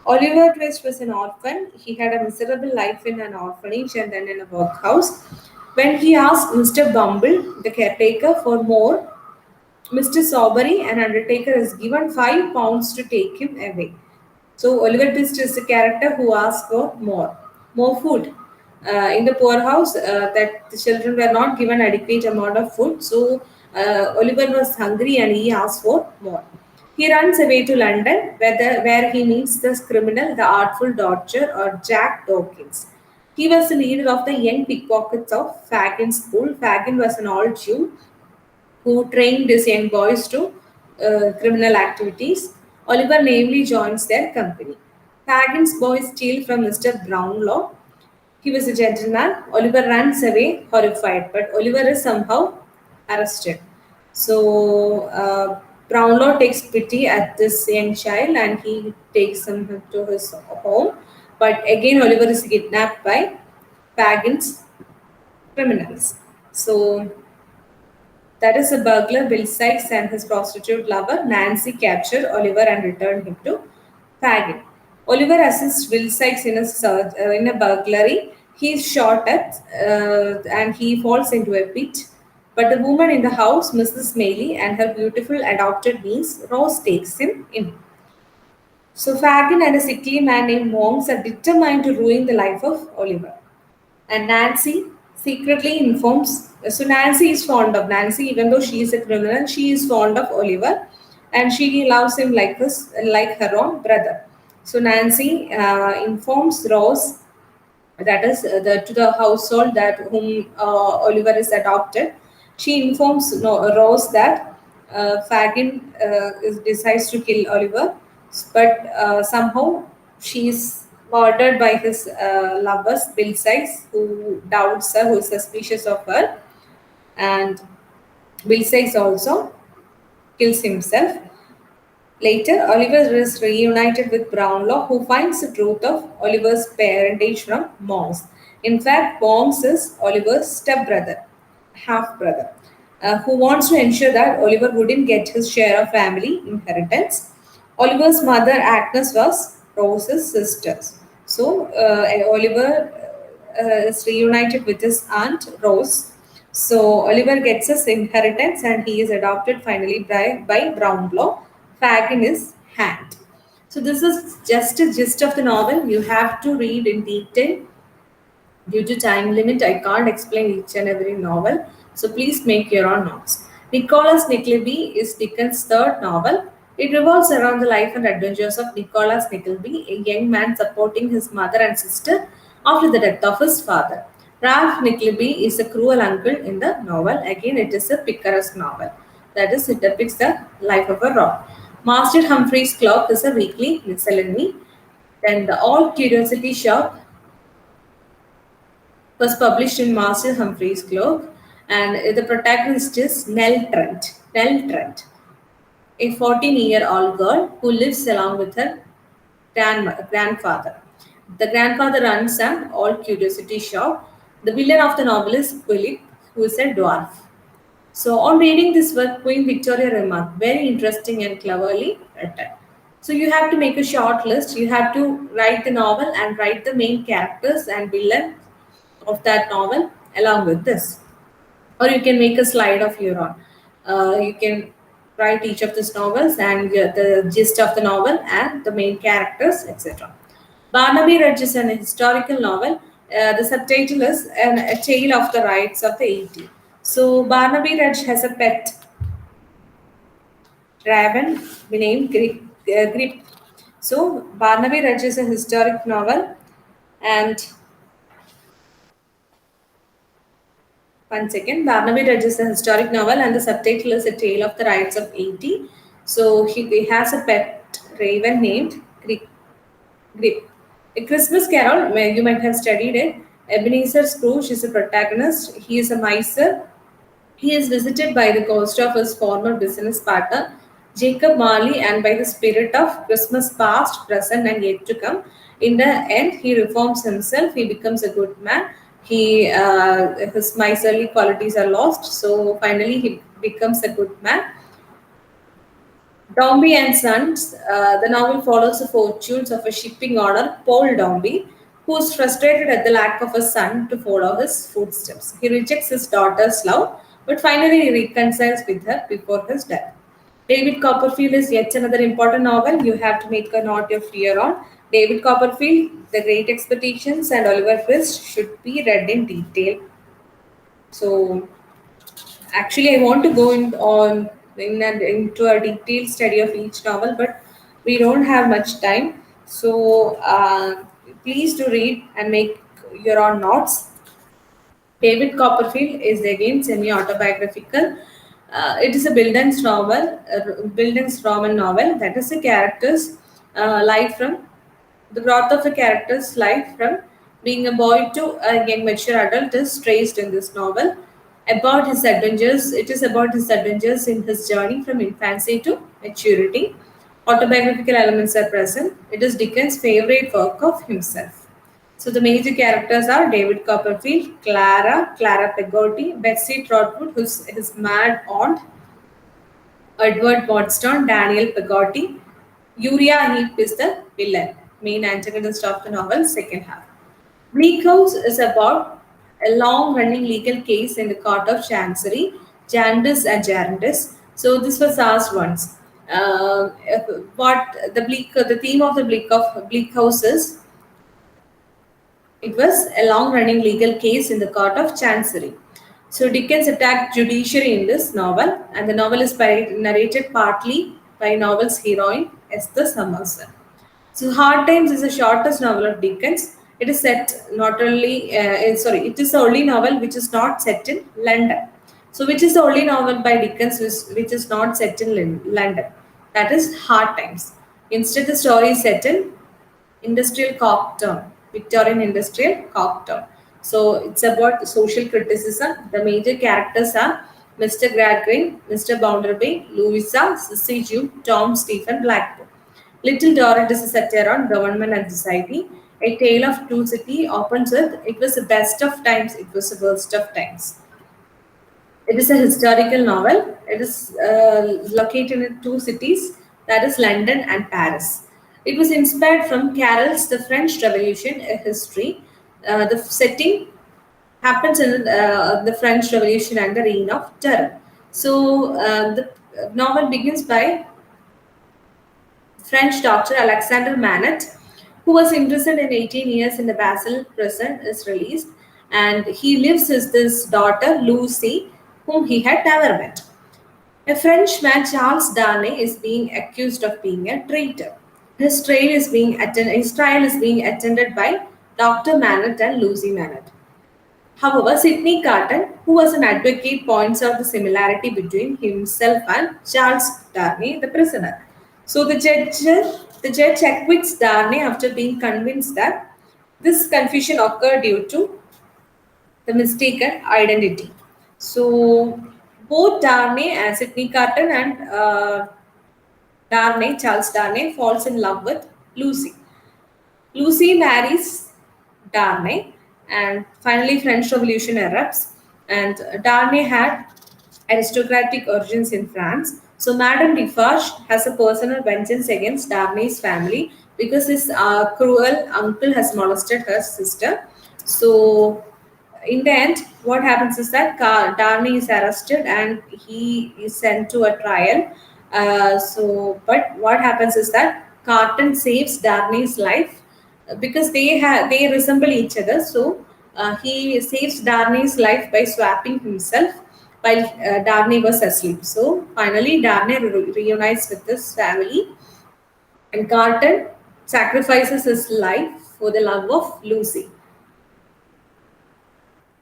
Oliver Twist was an orphan. He had a miserable life in an orphanage and then in a workhouse. When he asked Mr. Bumble, the caretaker, for more, Mr. Sawbury, an undertaker, is given £5 to take him away. So Oliver Twist is the character who asks for more food. In the poorhouse, that the children were not given adequate amount of food, so Oliver was hungry and he asked for more. He runs away to London, where he meets the criminal, the artful Dodger or Jack Dawkins. He was the leader of the young pickpockets of Fagin School. Fagin was an old Jew who trained these young boys to criminal activities. Oliver naively joins their company. Fagin's boys steal from Mr. Brownlow. He was a gentleman. Oliver runs away horrified, but Oliver is somehow arrested. So Brownlow takes pity at this young child and he takes him to his home. But again, Oliver is kidnapped by Fagin's criminals. So that is a burglar, Bill Sykes, and his prostitute lover, Nancy, capture Oliver and return him to Fagin. Oliver assists Bill Sykes in a burglary. He is shot at and he falls into a pit. But the woman in the house, Mrs. Maylie, and her beautiful adopted niece, Rose, takes him in. So Fagin and a sickly man named Monks are determined to ruin the life of Oliver. And Nancy secretly informs. So Nancy is fond of Nancy, even though she is a criminal. She is fond of Oliver, and she loves him like her own brother. So Nancy informs Rose, that is to the household that whom Oliver is adopted. She informs Rose that Fagin decides to kill Oliver, but somehow she is murdered by his lovers, Bill Sykes, who doubts her, who is suspicious of her, and Bill Sykes also kills himself. Later, Oliver is reunited with Brownlow, who finds the truth of Oliver's parentage from Monks. In fact, Monks is Oliver's stepbrother, half brother, who wants to ensure that Oliver wouldn't get his share of family inheritance. Oliver's mother, Agnes, was Rose's sister. So, Oliver is reunited with his aunt, Rose. So, Oliver gets his inheritance and he is adopted finally by Brownlow. Fagin is hanged. So, this is just a gist of the novel. You have to read in detail. Due to time limit, I can't explain each and every novel, so please make your own notes. Nicholas Nickleby is Dickens' third novel. It revolves around the life and adventures of Nicholas Nickleby, a young man supporting his mother and sister after the death of his father. Ralph Nickleby is a cruel uncle in the novel. Again, it is a picaresque novel. That is, it depicts the life of a rock. Master Humphrey's Clock is a weekly miscellany. Then the All Curiosity Shop was published in Master Humphrey's Cloak, and the protagonist is Nell Trent. Nell Trent, a 14-year-old girl who lives along with her grandfather. The grandfather runs an all curiosity shop. The villain of the novel is Philip, who is a dwarf. So, on reading this work, Queen Victoria remarked, very interesting and cleverly written. So, you have to make a short list. You have to write the novel and write the main characters and villain of that novel along with this. Or you can make a slide of your own. You can write each of these novels and the gist of the novel and the main characters, etc. Barnaby Rudge is an historical novel. The subtitle is A Tale of the Rights of the 80. So Barnaby Rudge has a pet raven named Grip. So Barnaby Rudge is a historic novel, and one second, Barnaby Rudge is a historic novel, and the subtitle is A Tale of the Rights of 80. So he has a pet raven named Grip. A Christmas Carol, you might have studied it. Ebenezer Scrooge is a protagonist. He is a miser. He is visited by the ghost of his former business partner, Jacob Marley, and by the spirit of Christmas past, present, and yet to come. In the end, he reforms himself. He becomes a good man. His miserly qualities are lost. So finally, he becomes a good man. Dombey and Sons, the novel follows the fortunes of a shipping owner, Paul Dombey, who is frustrated at the lack of a son to follow his footsteps. He rejects his daughter's love, but finally he reconciles with her before his death. David Copperfield is yet another important novel. You have to make a note of here on. David Copperfield, The Great Expectations, and Oliver Twist should be read in detail. So actually, I want to go into a detailed study of each novel, but we don't have much time. So please do read and make your own notes. David Copperfield is again semi-autobiographical. It is a Bildungsroman novel. That is the character's life from the growth of the character's life from being a boy to a young mature adult is traced in this novel. About his adventures, it is about his adventures in his journey from infancy to maturity. Autobiographical elements are present. It is Dickens' favorite work of himself. So the major characters are David Copperfield, Clara Peggotty, Betsy Trotwood, who's his mad aunt, Edward Waddesdon, Daniel Peggotty. Uriah Heep is the villain, main antagonist of the novel, second half. Bleak House is about a long-running legal case in the Court of Chancery, Jandis and Jarndis. So this was asked once. The theme of the Bleak House is it was a long-running legal case in the Court of Chancery. So Dickens attacked judiciary in this novel, and the novel is narrated partly by novel's heroine Esther Summerson. So Hard Times is the shortest novel of Dickens. It is set not only it is the only novel which is not set in London. So which is the only novel by Dickens which is not set in London? That is Hard Times. Instead, the story is set in industrial Cocktown, Victorian industrial Cocktown. So it's about social criticism. The major characters are Mr. Gradgrind, Mr. Bounderby, Louisa, Sissy Jew, Tom, Stephen Blackpool. Little Dorrit is a satire on government and society. A Tale of Two Cities opens with it was the best of times, it was the worst of times. It is a historical novel. It is located in two cities, that is London and Paris. It was inspired from Carrel's The French Revolution, a history. The setting happens in the French Revolution and the Reign of Terror. So the novel begins by French doctor Alexander Manet, who was imprisoned in 18 years in the Basel prison, is released, and he lives with his daughter Lucy, whom he had never met. A Frenchman, Charles Darnay, is being accused of being a traitor. His trial is being attended by Dr. Manet and Lucy Manet. However, Sidney Carton, who was an advocate, points out the similarity between himself and Charles Darnay, the prisoner. So the judge acquits Darnay after being convinced that this confusion occurred due to the mistaken identity. So both Darnay and Sidney Carton and Charles Darnay falls in love with Lucy. Lucy marries Darnay, and finally French Revolution erupts. And Darnay had aristocratic origins in France. So Madame Defarge has a personal vengeance against Darnay's family because his cruel uncle has molested her sister. So in the end, what happens is that Darnay is arrested and he is sent to a trial. But what happens is that Carton saves Darnay's life because they resemble each other. So he saves Darnay's life by swapping himself while Darnay was asleep. So finally, Darnay reunites with his family, and Carton sacrifices his life for the love of Lucy.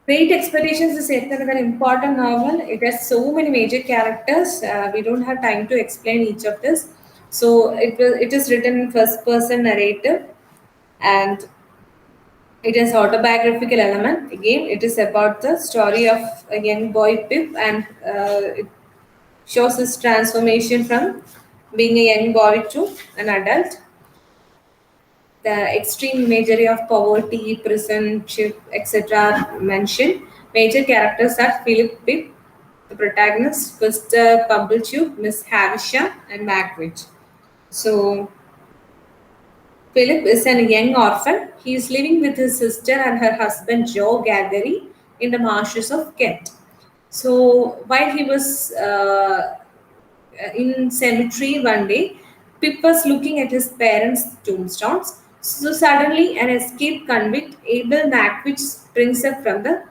Great Expectations is yet another important novel. It has so many major characters. We don't have time to explain each of this. So it is written in first person narrative, and it has autobiographical element. Again, it is about the story of a young boy Pip, and it shows his transformation from being a young boy to an adult. The extreme imagery of poverty, prison, ship, etc. mentioned. Major characters are Philip Pip, the protagonist, Mr. Pumblechook, Miss Havisham, and Magwitch. So, Philip is a young orphan. He is living with his sister and her husband Joe Gaggery in the marshes of Kent. So, while he was in cemetery one day, Pip was looking at his parents' tombstones. So suddenly, an escaped convict, Abel Mackwich, springs up from the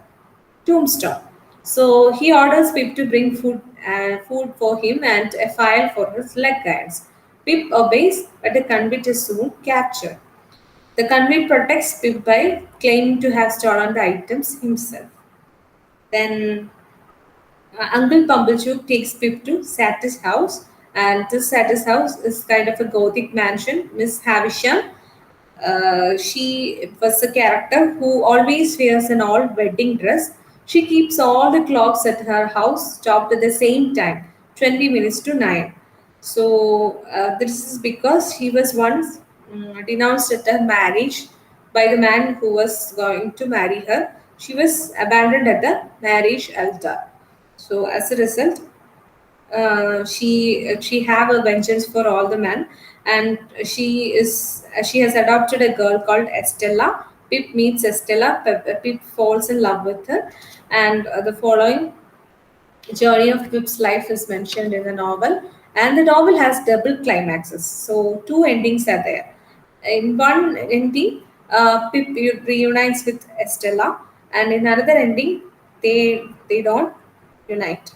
tombstone. So he orders Pip to bring food for him and a file for his leg irons. Pip obeys, but the convict is soon captured. The convict protects Pip by claiming to have stolen the items himself. Then Uncle Pumblechook takes Pip to Satis house, and this Satis house is kind of a gothic mansion. Miss Havisham, she was a character who always wears an old wedding dress. She keeps all the clocks at her house stopped at the same time, 20 minutes to 9. So, this is because she was once denounced at her marriage by the man who was going to marry her. She was abandoned at the marriage altar. So, as a result, she have a vengeance for all the men, and she has adopted a girl called Estella. Pip meets Estella. Pip falls in love with her, and the following journey of Pip's life is mentioned in the novel. And the novel has double climaxes, so two endings are there. In one ending, Pip reunites with Estella, and in another ending, they don't unite.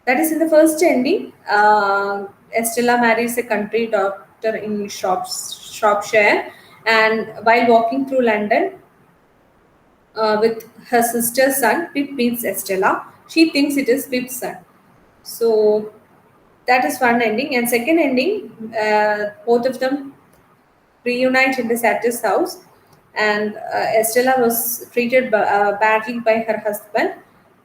That is in the first ending. Estella marries a country doctor in Shropshire, and while walking through London with her sister's son, Pip meets Estella. She thinks it is Pip's son. So that is one ending, and second ending, both of them reunite in the Satyr's house, and Estella was treated badly by her husband,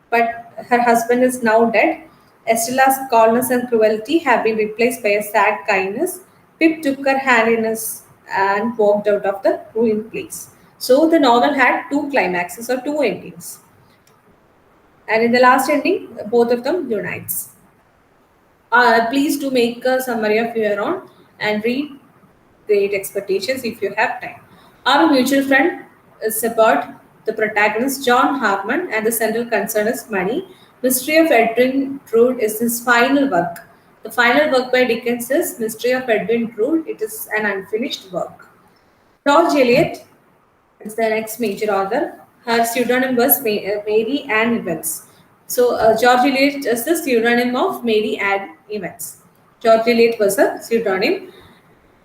but her husband is now dead. Estella's coldness and cruelty have been replaced by a sad kindness. Pip took her hand in his and walked out of the ruined place. So the novel had two climaxes or two endings, and in the last ending, both of them unites. Please do make a summary of your own and read Great Expectations if you have time. Our mutual friend is about the protagonist John Harmon, and the central concern is money. Mystery of Edwin Drood is his final work. The final work by Dickens is Mystery of Edwin Drood. It is an unfinished work. George Eliot is the next major author. Her pseudonym was Mary Ann Evans. So George Eliot is the pseudonym of Mary Ann Evans. George Eliot was a pseudonym,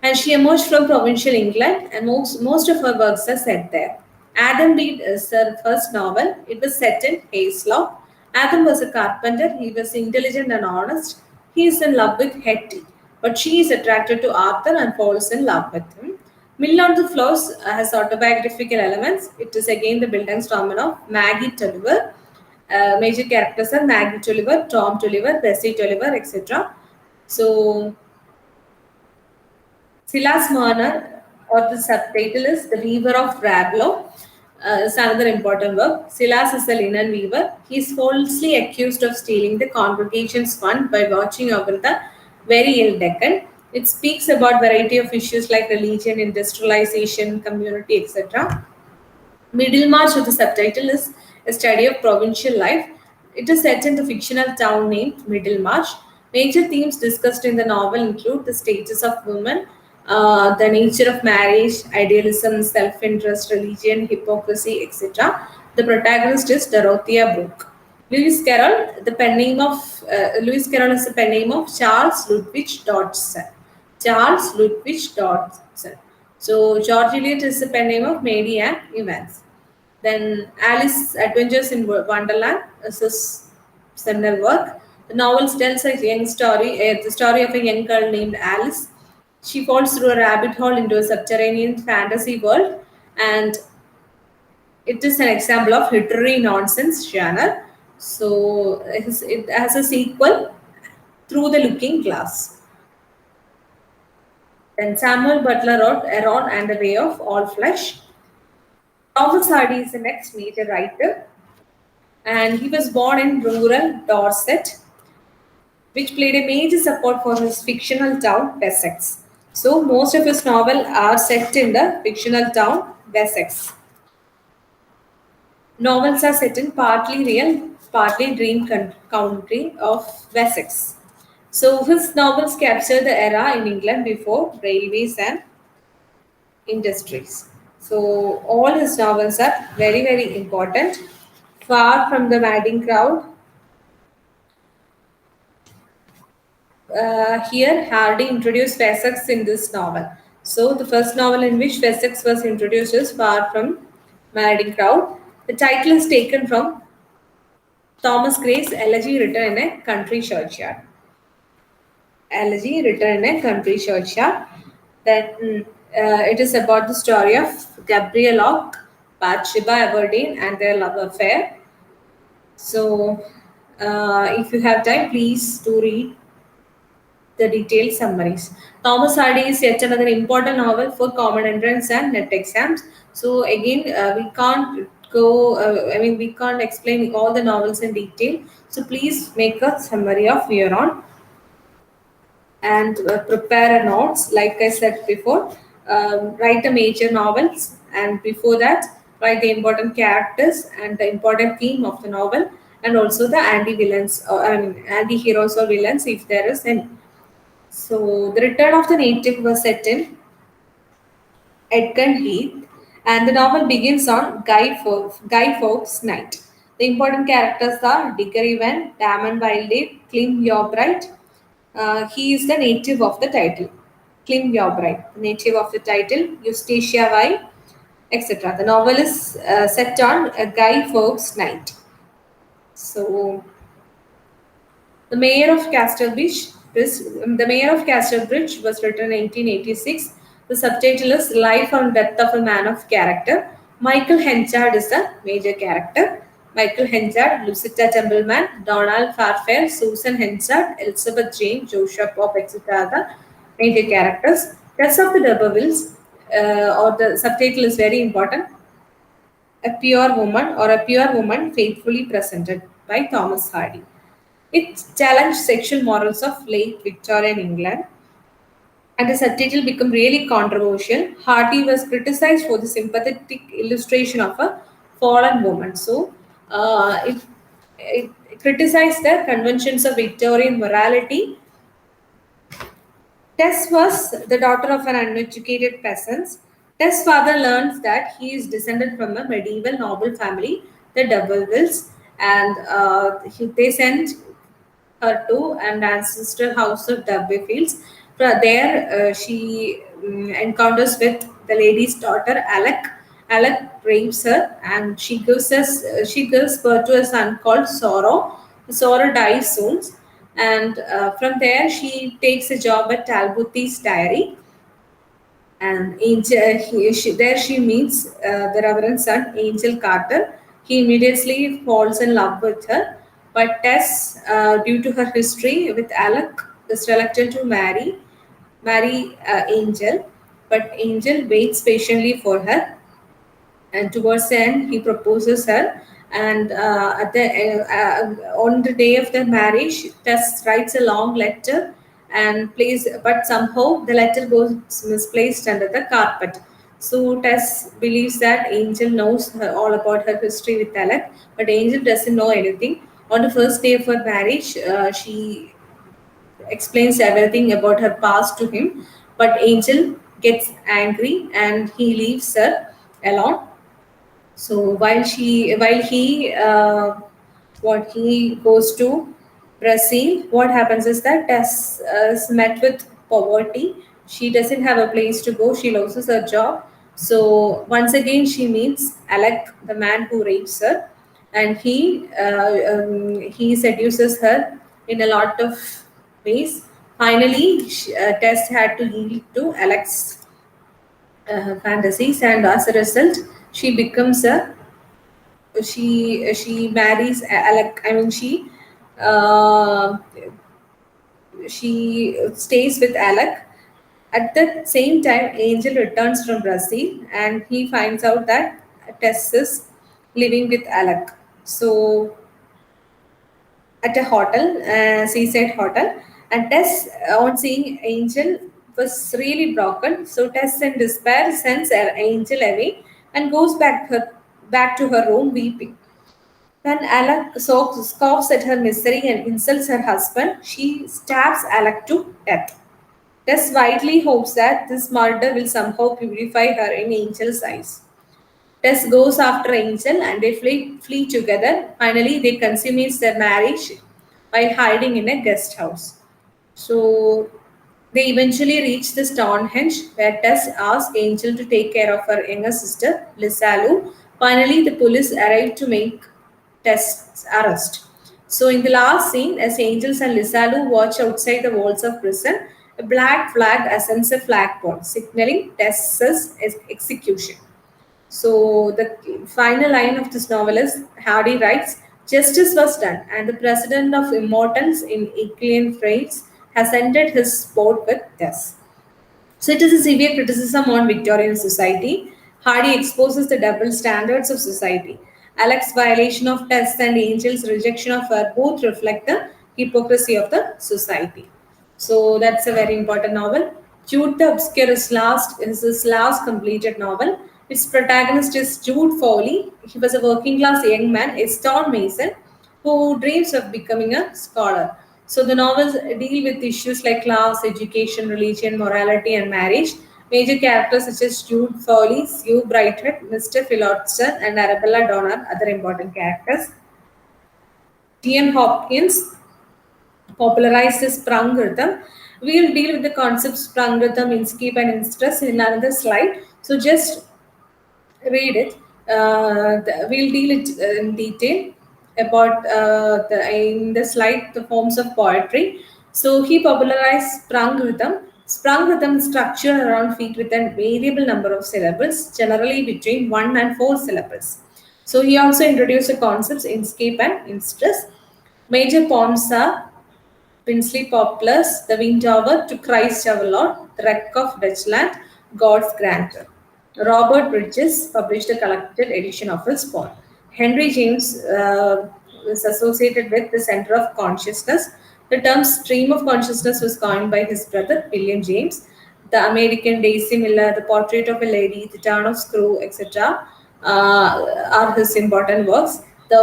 and she emerged from provincial England, and most of her works are set there. Adam Bede is her first novel. It was set in Hayslop. Adam was a carpenter. He was intelligent and honest. He is in love with Hetty, but she is attracted to Arthur and falls in love with him. Mill on the Floors has autobiographical elements. It is again the Bildungsroman of Maggie Tulliver. Major characters are Maggie Tulliver, Tom Tulliver, Bessie Tulliver, etc. So Silas Marner or the subtitle is The Weaver of Rablow. Is another important work. Silas is a linen weaver. He is falsely accused of stealing the congregation's fund by watching over the very ill Deccan. It speaks about variety of issues like religion, industrialization, community, etc. Middlemarch, with the subtitle is A Study of Provincial Life. It is set in the fictional town named Middlemarch. Major themes discussed in the novel include the status of women, the nature of marriage, idealism, self interest, religion, hypocrisy, etc. The protagonist is Dorothea Brooke. Lewis Carroll is the pen name of Charles Ludwig Dodgson. Charles Ludwig Dodgson. So George Eliot is the pen name of Mary Ann Evans. Then Alice Adventures in Wonderland is his seminal work. The novel tells the story of a young girl named Alice. She falls through a rabbit hole into a subterranean fantasy world, and it is an example of literary nonsense genre. So it has a sequel, Through the Looking Glass. Then Samuel Butler wrote Aaron and the Way of All Flesh. Thomas Hardy is the next major writer, and he was born in rural Dorset, which played a major support for his fictional town Wessex. So most of his novels are set in the fictional town Wessex. Novels are set in partly real, partly dream country of Wessex. So his novels capture the era in England before railways and industries. So all his novels are very, very important. Far from the Madding Crowd. Here, Hardy introduced Wessex in this novel. So the first novel in which Wessex was introduced is Far from Madding Crowd. The title is taken from Thomas Gray's Elegy written in a country churchyard. Elegy written in a country churchyard. Then it is about the story of Gabriel Locke, Bathsheba Aberdeen, and their love affair. So, if you have time, please do read the detailed summaries. Thomas Hardy is yet another important novel for common entrance and net exams. So again, we can't go. We can't explain all the novels in detail. So please make a summary of your own and prepare a notes. Like I said before, write the major novels, and before that, write the important characters and the important theme of the novel, and also the anti-villains, or anti-heroes or villains if there is any. So, The Return of the Native was set in Edgar Heath, and the novel begins on Guy Fawkes' Night. The important characters are Diggory Wen, Damon Wildave, Clem Yobright. He is the native of the title. Clem Yobright, native of the title, Eustacia Vi, etc. The novel is set on Guy Fawkes' Night. So, The Mayor of Castlebridge. The Mayor of Castlebridge was written in 1886. The subtitle is Life and Death of a Man of Character. Michael Henchard is the major character. Michael Henchard, Lucetta Templeman, Donald Farfair, Susan Henchard, Elizabeth Jane, Joshua Pop, etc. are the major characters. Tess of the D'Urbervilles, or the subtitle is very important. A Pure Woman, or A Pure Woman Faithfully Presented by Thomas Hardy. It challenged sexual morals of late Victorian England, and the subtitle became really controversial. Hardy was criticized for the sympathetic illustration of a fallen woman. So, it criticized the conventions of Victorian morality. Tess was the daughter of an uneducated peasant. Tess' father learns that he is descended from a medieval noble family, the D'Urbervilles, and they sent her to an ancestral house of D'Urbervilles. There, she encounters with the lady's daughter, Alec. Alec rapes her, and she gives birth to a son called Sorrow. Sorrow dies soon, and from there she takes a job at Talbot's Dairy, and there she meets the Reverend's son, Angel Carter. He immediately falls in love with her, but Tess, due to her history with Alec, is reluctant to marry Angel. but Angel waits patiently for her, and towards the end he proposes her. And at the on the day of the marriage, Tess writes a long letter and plays, but somehow the letter goes misplaced under the carpet. So Tess believes that Angel knows all about her history with Alec, but Angel doesn't know anything. On the first day of her marriage, she explains everything about her past to him, but Angel gets angry and he leaves her alone. So while he goes to Brazil, what happens is that Tess is met with poverty. She doesn't have a place to go. She loses her job. So once again, she meets Alec, the man who rapes her, and he seduces her in a lot of ways. Finally, Tess had to yield to Alec's fantasies, and as a result, she becomes a she marries Alec. I mean, uh, she stays with Alec. At the same time, Angel returns from Brazil and he finds out that Tess is living with Alec. So at a hotel, seaside hotel, and Tess, on seeing Angel, was really broken. So Tess, in despair, sends Angel away and goes back to her room weeping. When Alec scoffs at her misery and insults her husband, she stabs Alec to death. Tess widely hopes that this murder will somehow purify her in Angel's eyes. Tess goes after Angel and they flee together. Finally, they consummate their marriage while hiding in a guest house. So they eventually reach the Stonehenge, where Tess asks Angel to take care of her younger sister, Lisalu. Finally, the police arrive to make Tess arrest. So in the last scene, as Angels and Lisalu watch outside the walls of prison, a black flag ascends a flagpole, signaling Tess's execution. So the final line of this novel is Hardy writes, "Justice was done, and the president of Immortals in Equilian phrase has ended his sport with death." So it is a severe criticism on Victorian society. Hardy exposes the double standards of society. Alec's violation of Tess and Angel's rejection of her both reflect the hypocrisy of the society. So that's a very important novel. Jude the Obscure is his last completed novel. Its protagonist is Jude Foley. He was a working class young man, a stonemason, who dreams of becoming a scholar. So the novels deal with issues like class, education, religion, morality, and marriage. Major characters such as Jude Foley, Sue Brighthead, Mr. Philotson, and Arabella Dawn are other important characters. T.M. Hopkins popularized the sprung rhythm. We'll deal with the concepts sprung rhythm, inscape, and instress in another slide. So just read it. We'll deal it in detail about in the slide the forms of poetry. So he popularized sprung rhythm. Sprung rhythm is structured around feet with a variable number of syllables, generally between 1 and 4 syllables. So he also introduced the concepts inscape and instress. Major poems are Princely Poplars, The Wind Tower, To Christ Our Lord, The Wreck of Dutchland, God's Grantor. Robert Bridges published a collected edition of his poem. Henry James was associated with the center of consciousness. The term stream of consciousness was coined by his brother William James. The American Daisy Miller, The Portrait of a Lady, The Town of Screw, etc., are his important works. The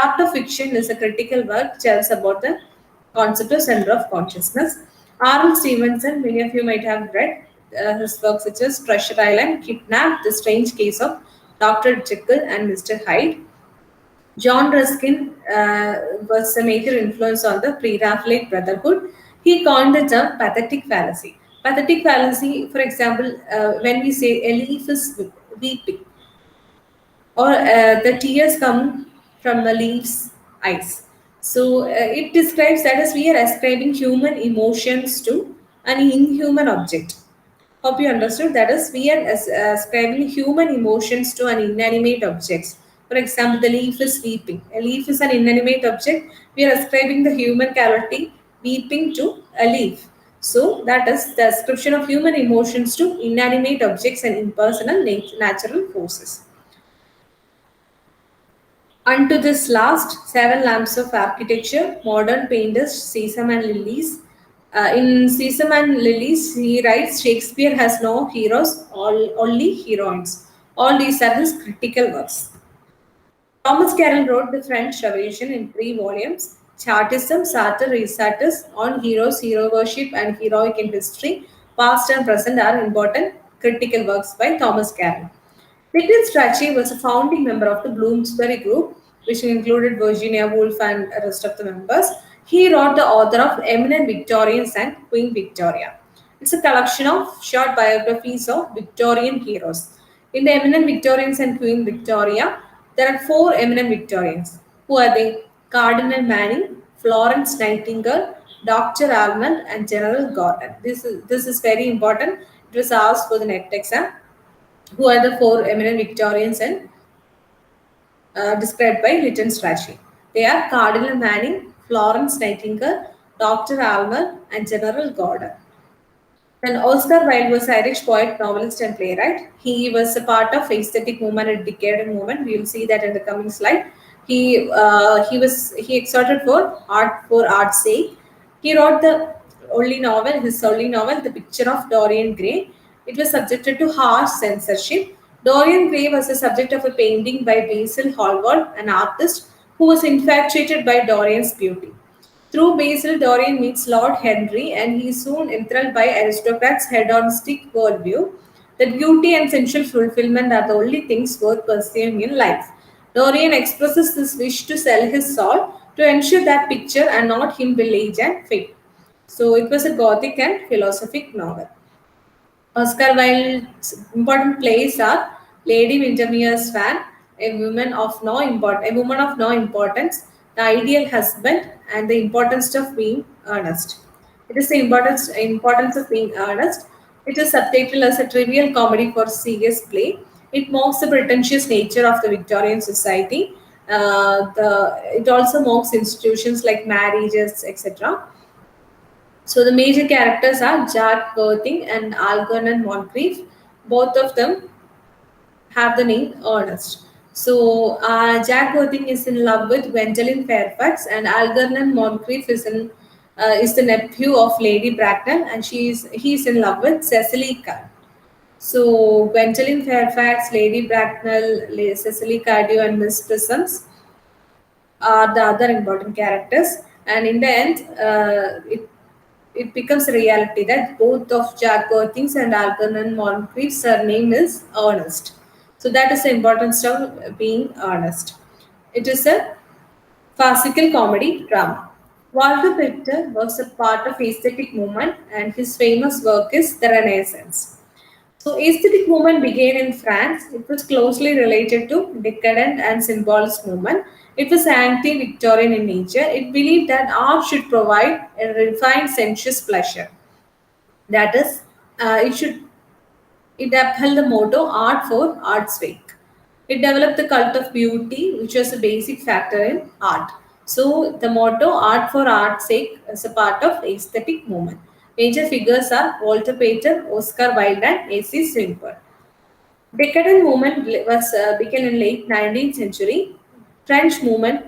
Art of Fiction is a critical work, tells about the concept of center of consciousness. R.L. Stevenson, many of you might have read his works such as Treasure Island, Kidnap, The Strange Case of Dr. Jekyll and Mr. Hyde. John Ruskin was a major influence on the pre-Raphaelite Brotherhood. He coined the term pathetic fallacy. Pathetic fallacy, for example, when we say a leaf is weeping, or the tears come from the leaf's eyes. So it describes that as we are ascribing human emotions to an inhuman object. Hope you understood. That is, we are ascribing human emotions to an inanimate object. For example, the leaf is weeping. A leaf is an inanimate object. We are ascribing the human quality weeping to a leaf. So that is the description of human emotions to inanimate objects and impersonal natural forces. Unto this last, seven lamps of architecture, modern painters, Sesame and Lilies. In Sesame and Lilies, he writes Shakespeare has no heroes, only heroines. All these are his critical works. Thomas Carroll wrote the French Revolution in three volumes: Chartism, Sartre, Resartus, on heroes, hero worship, and heroic in history, past and present are important critical works by Thomas Carroll. Victorian Strachey was a founding member of the Bloomsbury Group, which included Virginia Woolf and the rest of the members. He wrote the author of Eminent Victorians and Queen Victoria. It's a collection of short biographies of Victorian heroes. In the Eminent Victorians and Queen Victoria, there are four eminent Victorians. Who are they? Cardinal Manning, Florence Nightingale, Dr. Almond, and General Gordon. This is very important. It was asked for the next exam. Who are the four eminent Victorians and described by Lytton Strachey? They are Cardinal Manning, Florence Nightingale, Dr. Almer, and General Gordon. And Oscar Wilde was Irish poet, novelist, and playwright. He was a part of aesthetic movement and decadent movement. We will see that in the coming slide. He exhorted for art's sake. He wrote his only novel, The Picture of Dorian Gray. It was subjected to harsh censorship. Dorian Gray was the subject of a painting by Basil Hallward, an artist who was infatuated by Dorian's beauty. Through Basil, Dorian meets Lord Henry, and he is soon enthralled by aristocrats' hedonistic worldview that beauty and sensual fulfillment are the only things worth pursuing in life. Dorian expresses this wish to sell his soul to ensure that picture and not him will age and fade. So it was a Gothic and philosophic novel. Oscar Wilde's important plays are Lady Windermere's Fan, a woman of no importance, The Ideal Husband, and The Importance of Being Earnest. It is the importance of being earnest. It is subtitled as a trivial comedy for serious play. It mocks the pretentious nature of the Victorian society. It also mocks institutions like marriages, etc. So the major characters are Jack Worthing and Algernon Moncrief. Both of them have the name Ernest. So Jack Worthing is in love with Gwendoline Fairfax, and Algernon Moncrief is the nephew of Lady Bracknell, and he's in love with Cecily Carr. So Gwendoline Fairfax, Lady Bracknell, Cecily Cardew, and Miss Prisms are the other important characters. And in the end, it becomes a reality that both of Jack Worthing's and Algernon Moncrief's surname is Ernest. So that is the importance of being earnest. It is a farcical comedy drama. Walter Pater was a part of aesthetic movement, and his famous work is The Renaissance. So aesthetic movement began in France. It was closely related to decadent and symbolist movement. It was anti-Victorian in nature. It believed that art should provide a refined sensuous pleasure. That is, it upheld the motto "Art for Art's sake." It developed the cult of beauty, which was a basic factor in art. So the motto "Art for Art's sake" is a part of aesthetic movement. Major figures are Walter Pater, Oscar Wilde, and A.C. Swinburne. Decadent movement began in late 19th century. French movement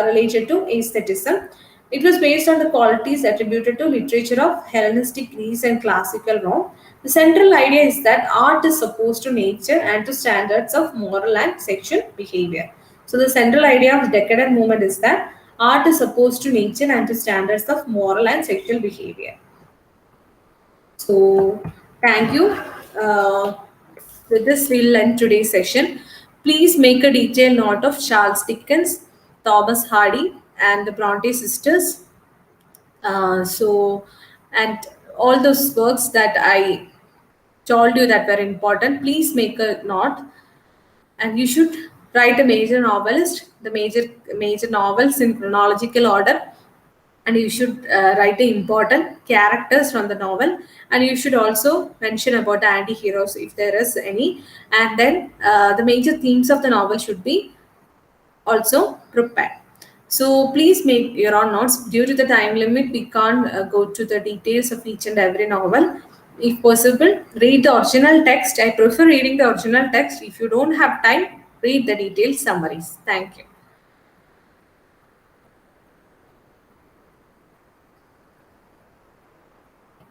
related to aestheticism. It was based on the qualities attributed to literature of Hellenistic Greece and classical Rome. The central idea is that art is opposed to nature and to standards of moral and sexual behavior. So the central idea of decadent movement is that art is opposed to nature and to standards of moral and sexual behavior. So, thank you. With this, we'll end today's session. Please make a detailed note of Charles Dickens, Thomas Hardy, and the Bronte sisters. And all those works that I told you that were important, please make a note. And you should write a major novelist, the major novels in chronological order, and you should write the important characters from the novel, and you should also mention about the anti-heroes if there is any, and then the major themes of the novel should be also prepared. So please make your own notes. Due to the time limit, we can't go to the details of each and every novel. If possible, read the original text. I prefer reading the original text. If you don't have time, read the detailed summaries. Thank you.